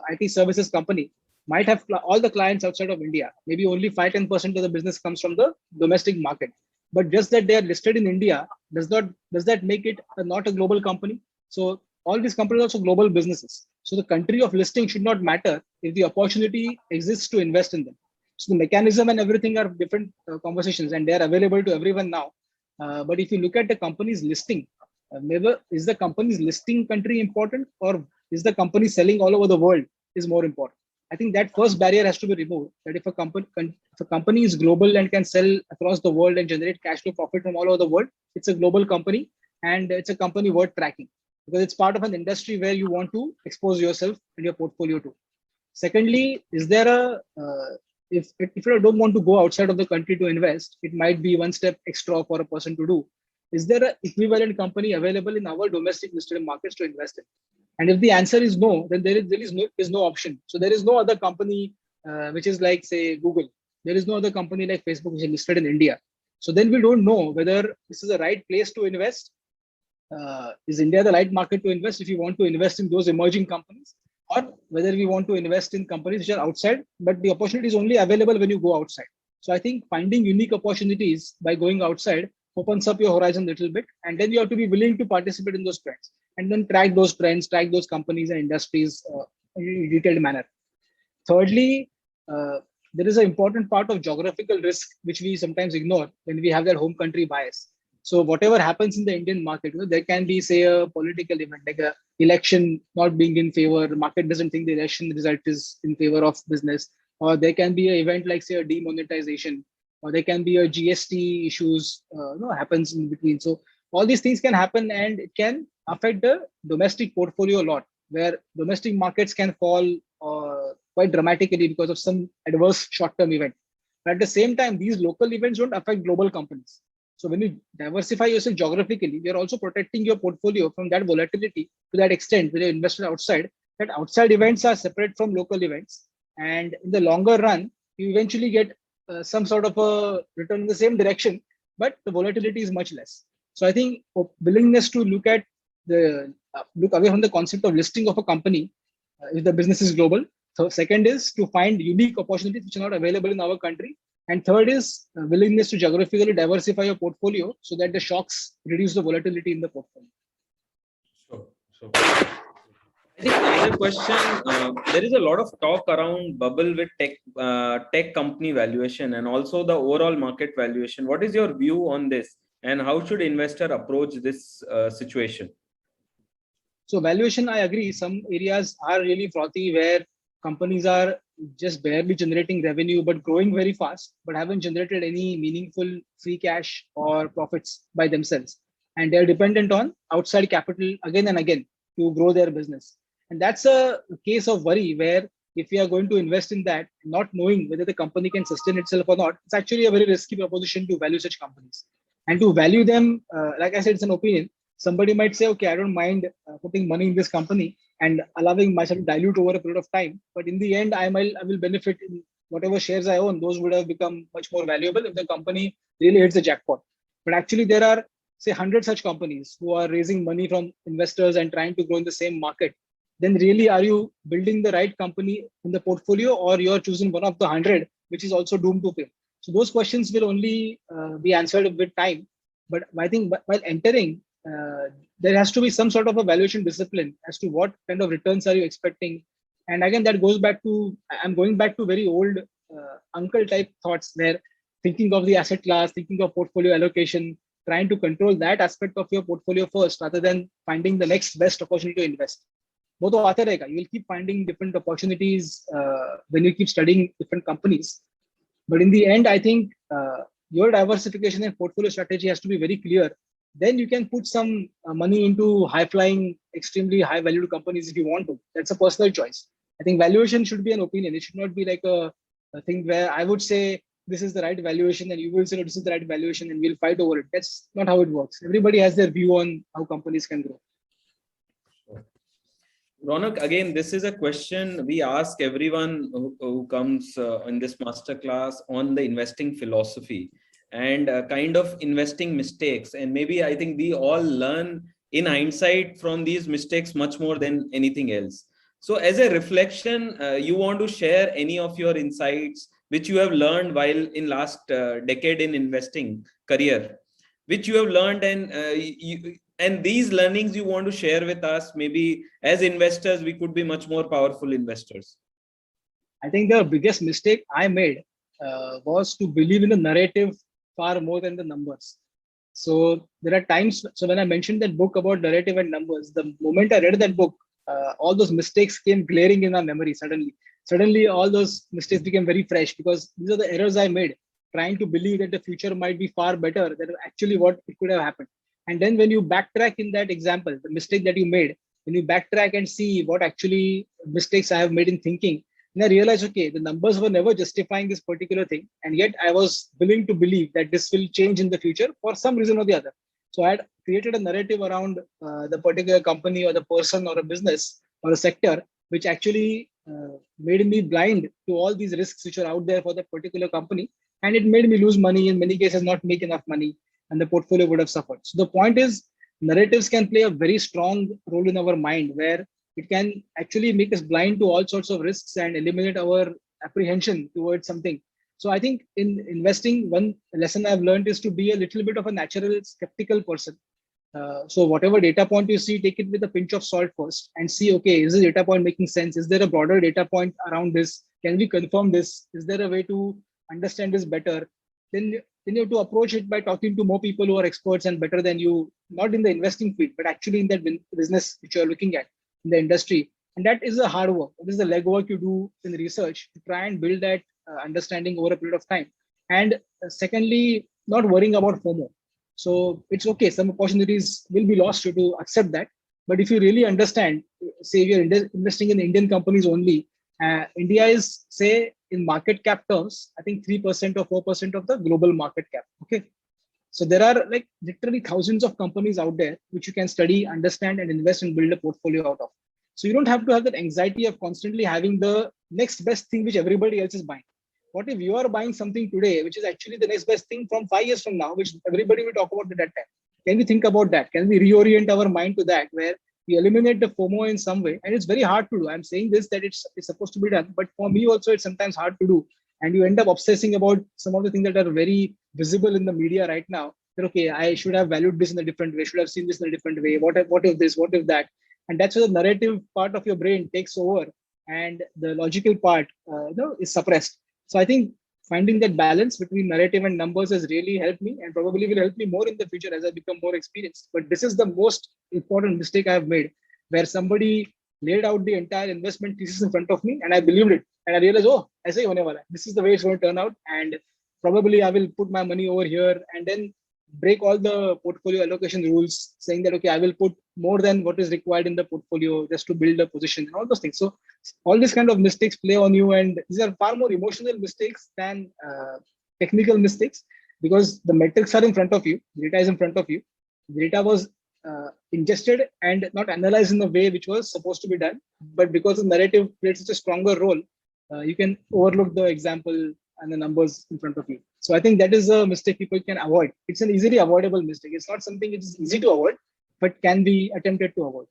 S2: IT services company might have all the clients outside of India. Maybe only 5-10% of the business comes from the domestic market. But just that they are listed in India does that make it not a global company? So all these companies are also global businesses. So the country of listing should not matter if the opportunity exists to invest in them. So the mechanism and everything are different conversations, and they are available to everyone now. But if you look at the company's listing, never is the company's listing country important, or is the company selling all over the world is more important? I think that first barrier has to be removed. That if a company is global and can sell across the world and generate cash flow profit from all over the world, it's a global company and it's a company worth tracking because it's part of an industry where you want to expose yourself and your portfolio to. Secondly, is there a if you don't want to go outside of the country to invest, it might be one step extra for a person to do. Is there an equivalent company available in our domestic listed markets to invest in? And if the answer is no, then there is no option. So there is no other company which is like, say, Google. There is no other company like Facebook which is listed in India. So then we don't know whether this is the right place to invest. Is India the right market to invest if you want to invest in those emerging companies? Or whether we want to invest in companies which are outside, but the opportunity is only available when you go outside. So I think finding unique opportunities by going outside opens up your horizon a little bit, and then you have to be willing to participate in those trends and then track those trends, track those companies and industries in a detailed manner. Thirdly, there is an important part of geographical risk which we sometimes ignore when we have that home country bias. So whatever happens in the Indian market, there can be, say, a political event like a election not being in favor, the market doesn't think the election result is in favor of business, or there can be an event like, say, a demonetization, or there can be a GST issues happens in between. So all these things can happen and it can affect the domestic portfolio a lot, where domestic markets can fall quite dramatically because of some adverse short-term event. But at the same time, these local events don't affect global companies. So when you diversify yourself geographically, you're also protecting your portfolio from that volatility to that extent when you're invested outside, that outside events are separate from local events. And in the longer run, you eventually get some sort of a return in the same direction, but the volatility is much less. So I think willingness to look away from the concept of listing of a company if the business is global. So second is to find unique opportunities which are not available in our country. And third is willingness to geographically diversify your portfolio so that the shocks reduce the volatility in the portfolio.
S1: Sure. I think another question, there is a lot of talk around bubble with tech company valuation and also the overall market valuation. What is your view on this and how should investor approach this situation?
S2: So valuation, I agree. Some areas are really frothy where companies are just barely generating revenue, but growing very fast, but haven't generated any meaningful free cash or profits by themselves. And they're dependent on outside capital again and again to grow their business. And that's a case of worry where if we are going to invest in that, not knowing whether the company can sustain itself or not, it's actually a very risky proposition to value such companies. And to value them, like I said, it's an opinion. Somebody might say, okay, I don't mind putting money in this company and allowing myself to dilute over a period of time. But in the end, I will benefit in whatever shares I own. Those would have become much more valuable if the company really hits the jackpot. But actually, there are, say, 100 such companies who are raising money from investors and trying to grow in the same market. then really are you building the right company in the portfolio, or you're choosing one of the 100, which is also doomed to fail? So those questions will only be answered with time. But I think while entering, there has to be some sort of a valuation discipline as to what kind of returns are you expecting. And again, that goes back to, I'm going back to very old uncle type thoughts, where thinking of the asset class, thinking of portfolio allocation, trying to control that aspect of your portfolio first rather than finding the next best opportunity to invest. वो तो आता रहेगा. You will keep finding different opportunities when you keep studying different companies. But in the end, I think your diversification and portfolio strategy has to be very clear. Then you can put some money into high-flying, extremely high-valued companies if you want to. That's a personal choice. I think valuation should be an opinion. It should not be like a thing where I would say this is the right valuation and you will say no, this is the right valuation and we'll fight over it. That's not how it works. Everybody has their view on how companies can grow.
S1: Ronak, again, this is a question we ask everyone who comes in this masterclass on the investing philosophy and kind of investing mistakes. And maybe I think we all learn in hindsight from these mistakes much more than anything else. So as a reflection, you want to share any of your insights which you have learned while in last decade in investing career, which you have learned, and these learnings you want to share with us. Maybe as investors, we could be much more powerful investors.
S2: I think the biggest mistake I made was to believe in the narrative far more than the numbers. So there are times, so when I mentioned that book about narrative and numbers, the moment I read that book, all those mistakes came glaring in our memory suddenly. Suddenly, all those mistakes became very fresh because these are the errors I made, trying to believe that the future might be far better than actually what it could have happened. And then when you backtrack in that example, the mistake that you made, when you backtrack and see what actually mistakes I have made in thinking, and I realized, okay, the numbers were never justifying this particular thing. And yet I was willing to believe that this will change in the future for some reason or the other. So I had created a narrative around the particular company or the person or a business or a sector, which actually made me blind to all these risks which are out there for that particular company. And it made me lose money, in many cases, not make enough money, and the portfolio would have suffered. So the point is, narratives can play a very strong role in our mind, where it can actually make us blind to all sorts of risks and eliminate our apprehension towards something. So I think in investing, one lesson I've learned is to be a little bit of a natural skeptical person. So whatever data point you see, take it with a pinch of salt first and see, okay, is the data point making sense? Is there a broader data point around this? Can we confirm this? Is there a way to understand this better? Then you have to approach it by talking to more people who are experts and better than you, not in the investing field, but actually in that business which you're looking at, in the industry. And that is a hard work. This is the legwork you do in research to try and build that understanding over a period of time. And secondly, not worrying about FOMO. So it's okay, some opportunities will be lost, you to accept that. But if you really understand, say you're investing in Indian companies only, India is, say, in market cap terms, I think 3% or 4% of the global market cap. Okay. So there are like literally thousands of companies out there which you can study, understand, and invest and build a portfolio out of. So you don't have to have that anxiety of constantly having the next best thing which everybody else is buying. What if you are buying something today, which is actually the next best thing from 5 years from now, which everybody will talk about at that time? Can we think about that? Can we reorient our mind to that, where we eliminate the FOMO in some way? And it's very hard to do. I'm saying this, that it's supposed to be done, but for me also, it's sometimes hard to do. And you end up obsessing about some of the things that are very visible in the media right now. That, okay, I should have valued this in a different way, should have seen this in a different way. What if this, what if that? And that's where the narrative part of your brain takes over and the logical part is suppressed. So I think finding that balance between narrative and numbers has really helped me, and probably will help me more in the future as I become more experienced. But this is the most important mistake I have made, where somebody laid out the entire investment thesis in front of me and I believed it. And I realized, oh, this is the way it's going to turn out. And probably I will put my money over here and then break all the portfolio allocation rules, saying that, okay, I will put more than what is required in the portfolio just to build a position and all those things. So all these kind of mistakes play on you, and these are far more emotional mistakes than technical mistakes, because the metrics are in front of you, data is in front of you. Data was ingested and not analyzed in the way which was supposed to be done, but because the narrative plays such a stronger role, you can overlook the example and the numbers in front of you. So I think that is a mistake people can avoid. It's an easily avoidable mistake. It's not something which is easy to avoid, but can be attempted to avoid.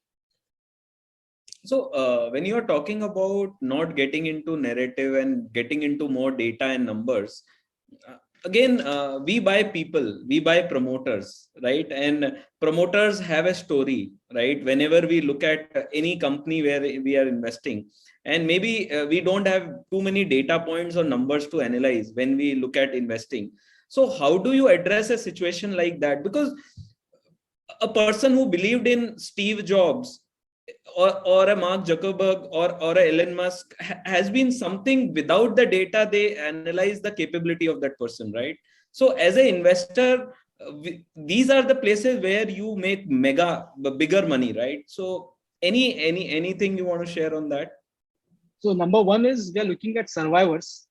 S1: So when you are talking about not getting into narrative and getting into more data and numbers, again, we buy people, we buy promoters, right? And promoters have a story, right? Whenever we look at any company where we are investing, and maybe we don't have too many data points or numbers to analyze when we look at investing. So how do you address a situation like that? Because a person who believed in Steve Jobs or a Mark Zuckerberg or a Elon Musk has been something without the data, they analyze the capability of that person, right? So as an investor, these are the places where you make bigger money, right? So anything you want to share on that?
S2: So number one is we are looking at survivors.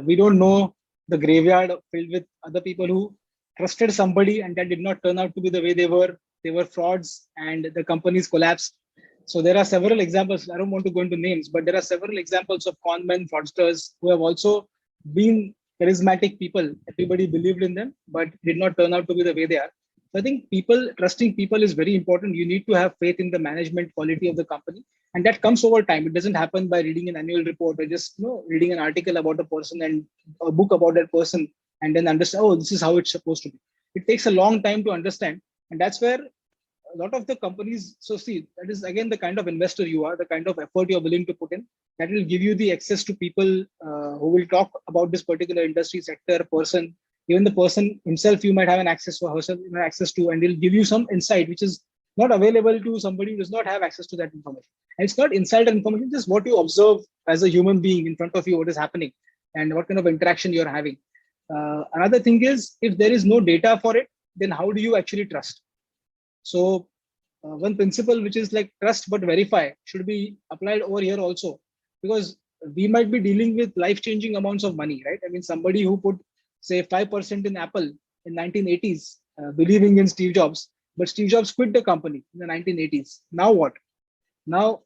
S2: We don't know the graveyard filled with other people who trusted somebody and that did not turn out to be the way they were. They were frauds and the companies collapsed. So there are several examples. I don't want to go into names, but there are several examples of con men, fraudsters who have also been charismatic people. Everybody believed in them, but did not turn out to be the way they are. So I think trusting people is very important. You need to have faith in the management quality of the company, and that comes over time. It doesn't happen by reading an annual report or just reading an article about a person and a book about that person and then understand, oh, this is how it's supposed to be. It takes a long time to understand, and that's where a lot of the companies. So see, that is again the kind of investor you are, the kind of effort you're willing to put in, that will give you the access to people who will talk about this particular industry sector person. Even the person himself, you might have an access to herself, access to, and they'll give you some insight which is not available to somebody who does not have access to that information. And it's not insider information, just what you observe as a human being in front of you, what is happening and what kind of interaction you're having. Another thing is, if there is no data for it, then how do you actually trust? So one principle which is like trust but verify should be applied over here also, because we might be dealing with life-changing amounts of money, right? I mean, somebody who put say 5% in Apple in 1980s, believing in Steve Jobs, but Steve Jobs quit the company in the 1980s. Now what? Now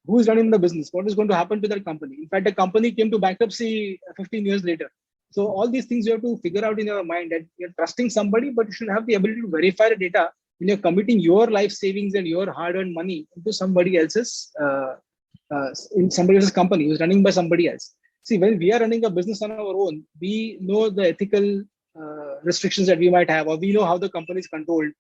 S2: who is running the business? What is going to happen to that company? In fact, the company came to bankruptcy 15 years later. So all these things you have to figure out in your mind, that you're trusting somebody, but you should have the ability to verify the data when you're committing your life savings and your hard-earned money into somebody else's in somebody else's company who's running by somebody else. See, when we are running a business on our own, we know the ethical restrictions that we might have, or we know how the company is controlled.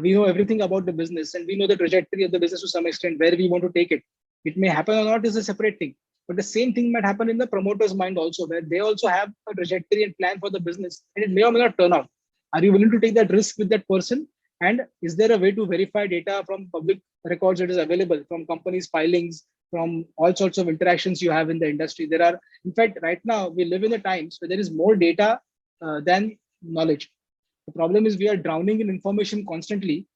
S2: We know everything about the business, and we know the trajectory of the business to some extent, where we want to take it. It may happen or not is a separate thing, but the same thing might happen in the promoter's mind also, where they also have a trajectory and plan for the business, and it may or may not turn out. Are you willing to take that risk with that person? And is there a way to verify data from public records that is available, from companies' filings, from all sorts of interactions you have in the industry? There are, in fact, right now we live in the times where there is more data than knowledge. The problem is we are drowning in information constantly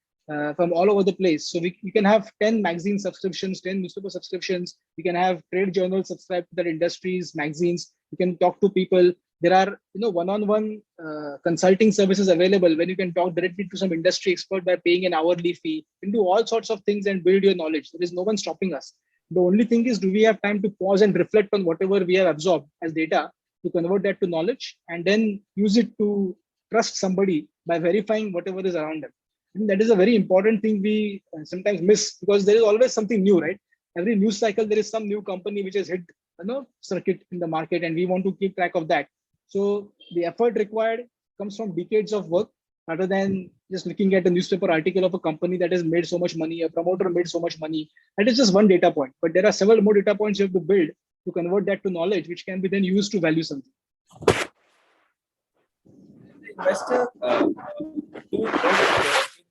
S2: from all over the place. So we can have 10 magazine subscriptions, 10 newspaper subscriptions. We can have trade journals subscribe to their industries, magazines. We can talk to people. There are one-on-one consulting services available when you can talk directly to some industry expert by paying an hourly fee. You can do all sorts of things and build your knowledge. There is no one stopping us. The only thing is, do we have time to pause and reflect on whatever we have absorbed as data, to convert that to knowledge and then use it to trust somebody by verifying whatever is around them? I think that is a very important thing we sometimes miss, because there is always something new, right? Every news cycle, there is some new company which has hit circuit in the market, and we want to keep track of that. So the effort required comes from decades of work, rather than just looking at a newspaper article of a company that has made so much money, a promoter made so much money. That is just one data point, but there are several more data points you have to build to convert that to knowledge, which can be then used to value something.
S1: Investor, two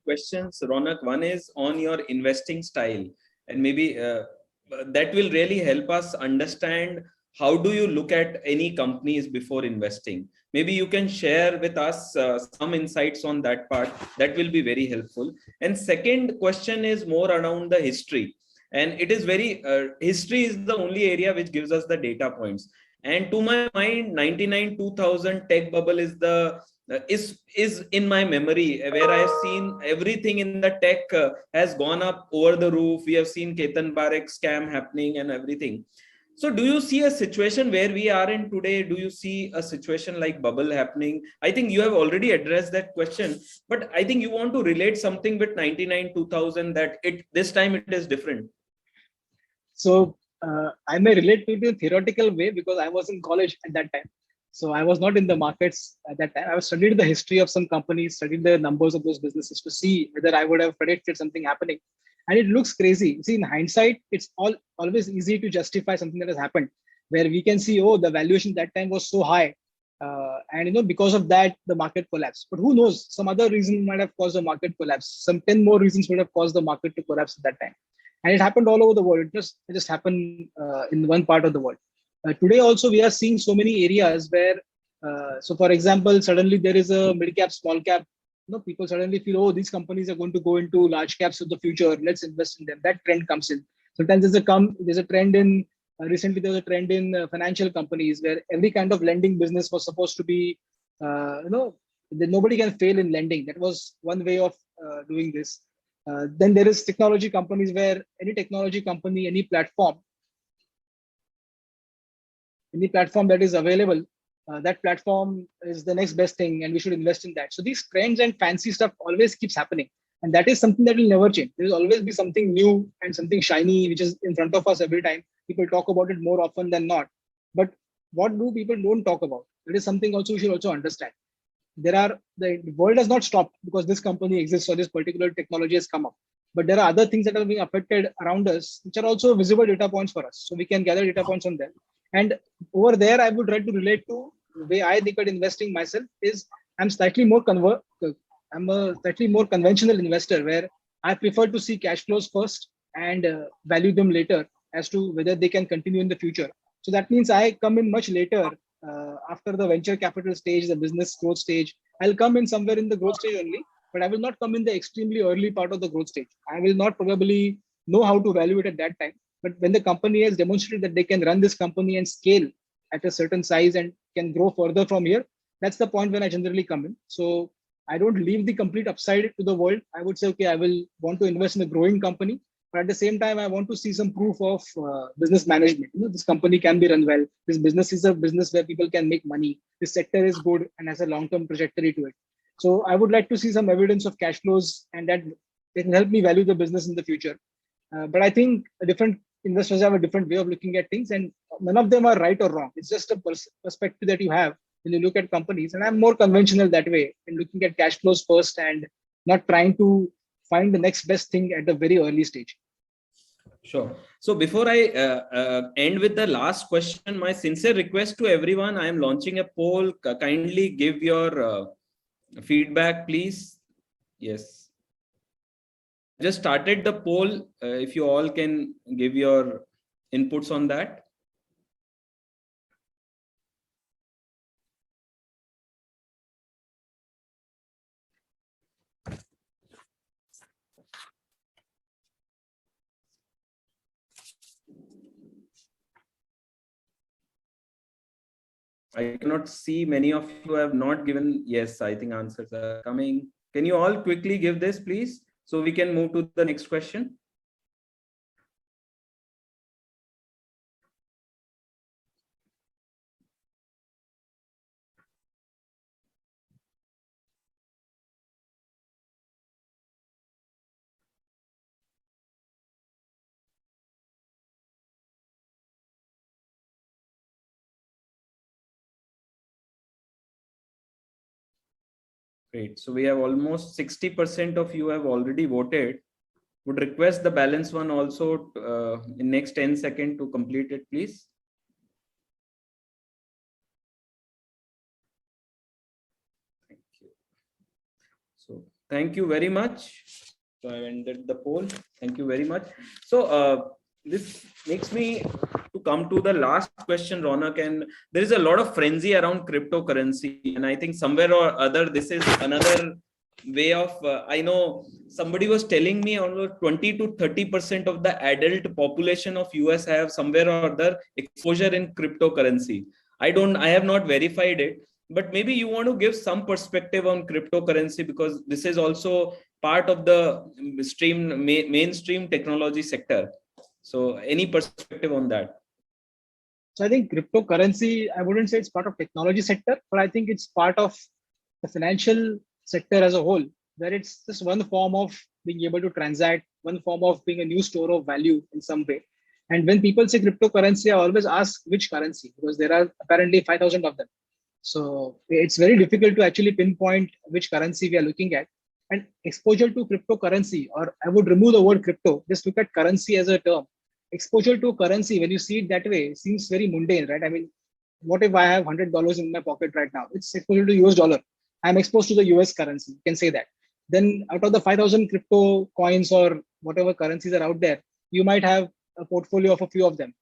S1: questions, Ronak. One is on your investing style, and maybe that will really help us understand how do you look at any companies before investing. Maybe you can share with us some insights on that part. That will be very helpful. And second question is more around the history. And it is very, history is the only area which gives us the data points. And to my mind, 99, 2000 tech bubble is the is in my memory, where I have seen everything in the tech has gone up over the roof. We have seen Ketan Parekh scam happening and everything. So do you see a situation where we are in today? Do you see a situation like bubble happening? I think you have already addressed that question, but I think you want to relate something with 99, 2000, that this time it is different.
S2: So I may relate to it in a theoretical way because I was in college at that time. So I was not in the markets at that time. I was studied the history of some companies, studied the numbers of those businesses to see whether I would have predicted something happening. And it looks crazy. See, in hindsight, it's always easy to justify something that has happened, where we can see, oh, the valuation that time was so high, and because of that, the market collapsed. But who knows? Some other reason might have caused the market collapse. Some 10 more reasons would have caused the market to collapse at that time. And it happened all over the world. It just happened in one part of the world. Today also we are seeing so many areas where, so for example, suddenly there is a mid cap, small cap. People suddenly feel, oh, these companies are going to go into large caps of the future. Let's invest in them. That trend comes in. Sometimes there's a trend in. Recently, there was a trend in financial companies where every kind of lending business was supposed to be, that nobody can fail in lending. That was one way of doing this. Then there is technology companies where any technology company, any platform that is available, that platform is the next best thing, and we should invest in that. So these trends and fancy stuff always keeps happening, and that is something that will never change. There will always be something new and something shiny which is in front of us every time. People talk about it more often than not, but what do people don't talk about? That is something also we should also understand. The world has not stopped because this company exists or this particular technology has come up, but there are other things that are being affected around us which are also visible data points for us, so we can gather data points on them. And over there I would try to relate to the way I think at investing myself is I'm slightly more I'm a slightly more conventional investor where I prefer to see cash flows first and value them later as to whether they can continue in the future. So that means I come in much later, after the venture capital stage, the business growth stage. I'll come in somewhere in the growth stage only, but I will not come in the extremely early part of the growth stage. I will not probably know how to value it at that time. But when the company has demonstrated that they can run this company and scale at a certain size and can grow further from here, that's the point when I generally come in. So I don't leave the complete upside to the world. I would say, okay, I will want to invest in a growing company, but at the same time, I want to see some proof of business management. This company can be run well. This business is a business where people can make money. This sector is good and has a long-term trajectory to it. So I would like to see some evidence of cash flows, and that it can help me value the business in the future. But I think different investors have a different way of looking at things, and none of them are right or wrong. It's just a perspective that you have when you look at companies. And I'm more conventional that way in looking at cash flows first and not trying to find the next best thing at a very early stage.
S1: Sure. So before I end with the last question, my sincere request to everyone, I am launching a poll. Kindly give your feedback, please. Yes. Just started the poll. If you all can give your inputs on that. I cannot see many of you have not given. Yes, I think answers are coming. Can you all quickly give this, please, so we can move to the next question? Great. So we have almost 60% of you have already voted. Would request the balance one also in next 10 seconds to complete it, please. Thank you. So thank you very much. So I ended the poll. Thank you very much. So this makes me to come to the last question, Ronak. And there is a lot of frenzy around cryptocurrency, and I think somewhere or other this is another way of I know somebody was telling me almost 20 to 30% of the adult population of US have somewhere or other exposure in cryptocurrency. I have not verified it, but maybe you want to give some perspective on cryptocurrency, because this is also part of the mainstream technology sector. So any perspective on that?
S2: So I think cryptocurrency, I wouldn't say it's part of technology sector, but I think it's part of the financial sector as a whole, where it's just one form of being able to transact, one form of being a new store of value in some way. And when people say cryptocurrency, I always ask which currency, because there are apparently 5,000 of them. So it's very difficult to actually pinpoint which currency we are looking at. And exposure to cryptocurrency, or I would remove the word crypto, just look at currency as a term. Exposure to currency, when you see it that way, seems very mundane, right? I mean, what if I have $100 in my pocket right now? It's exposure to US dollar. I'm exposed to the US currency. You can say that. Then out of the 5,000 crypto coins or whatever currencies are out there, you might have a portfolio of a few of them.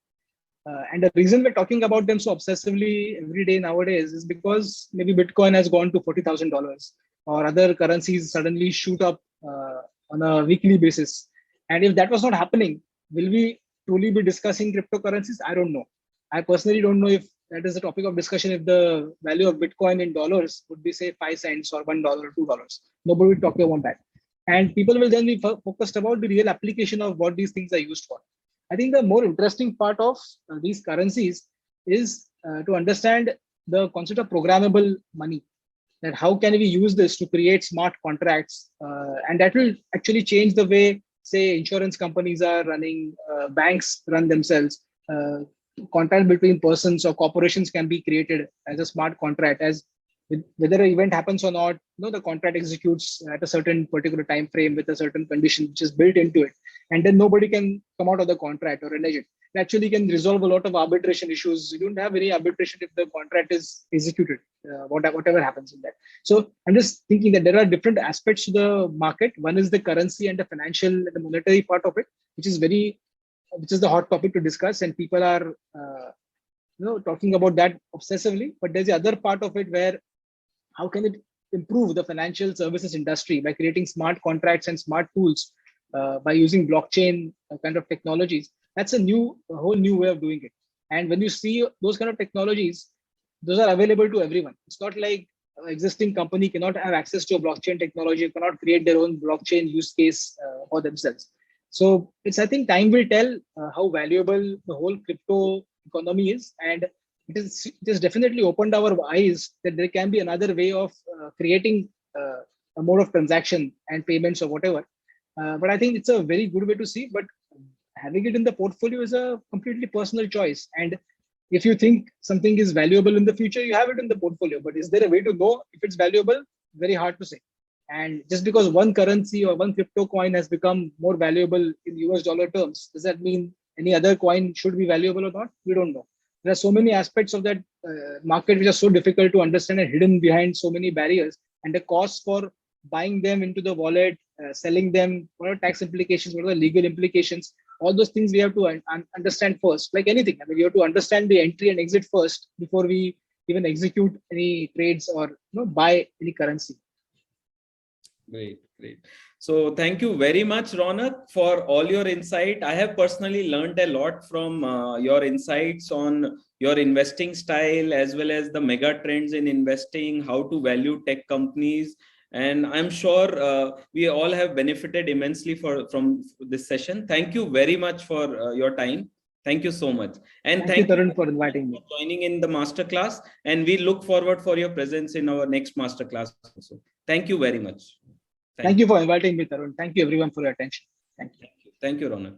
S2: And the reason we're talking about them so obsessively every day nowadays is because maybe Bitcoin has gone to $40,000, or other currencies suddenly shoot up on a weekly basis. And if that was not happening, will we truly be discussing cryptocurrencies? I don't know. I personally don't know if that is a topic of discussion. If the value of Bitcoin in dollars would be, say, 5 cents or $1 or $2, nobody would talk about that. And people will then be focused about the real application of what these things are used for. I think the more interesting part of these currencies is to understand the concept of programmable money. That how can we use this to create smart contracts, and that will actually change the way, say, insurance companies are running, banks run themselves. Contract between persons or corporations can be created as a smart contract, as whether an event happens or not, the contract executes at a certain particular time frame with a certain condition which is built into it, and then nobody can come out of the contract or renege it. It actually can resolve a lot of arbitration issues. You don't have any arbitration if the contract is executed, whatever happens in that. So I'm just thinking that there are different aspects to the market. One is the currency and the financial and the monetary part of it, which is the hot topic to discuss, and people are talking about that obsessively. But there's the other part of it where how can it improve the financial services industry by creating smart contracts and smart tools by using blockchain kind of technologies. That's a whole new way of doing it. And when you see those kind of technologies, those are available to everyone. It's not like an existing company cannot have access to a blockchain technology, cannot create their own blockchain use case for themselves. So I think time will tell how valuable the whole crypto economy is. And it has definitely opened our eyes that there can be another way of creating a mode of transaction and payments or whatever. But I think it's a very good way to see. But having it in the portfolio is a completely personal choice. And if you think something is valuable in the future, you have it in the portfolio. But is there a way to know if it's valuable? Very hard to say. And just because one currency or one crypto coin has become more valuable in US dollar terms, does that mean any other coin should be valuable or not? We don't know. There are so many aspects of that market which are so difficult to understand and hidden behind so many barriers. And the cost for buying them into the wallet, selling them, what are tax implications, what are the legal implications, all those things we have to understand first. Like anything, I mean, you have to understand the entry and exit first before we even execute any trades or buy any currency.
S1: Great. So thank you very much, Ronak, for all your insight. I have personally learned a lot from your insights on your investing style, as well as the mega trends in investing, how to value tech companies. And I'm sure we all have benefited immensely from this session. Thank you very much for your time. Thank you so much. And
S2: thank you, Tarun, for inviting me.
S1: For joining in the masterclass. And we look forward for your presence in our next masterclass also. Thank you very much.
S2: Thank you for inviting me, Tarun. Thank you, everyone, for your attention. Thank you.
S1: Thank you, Ronak.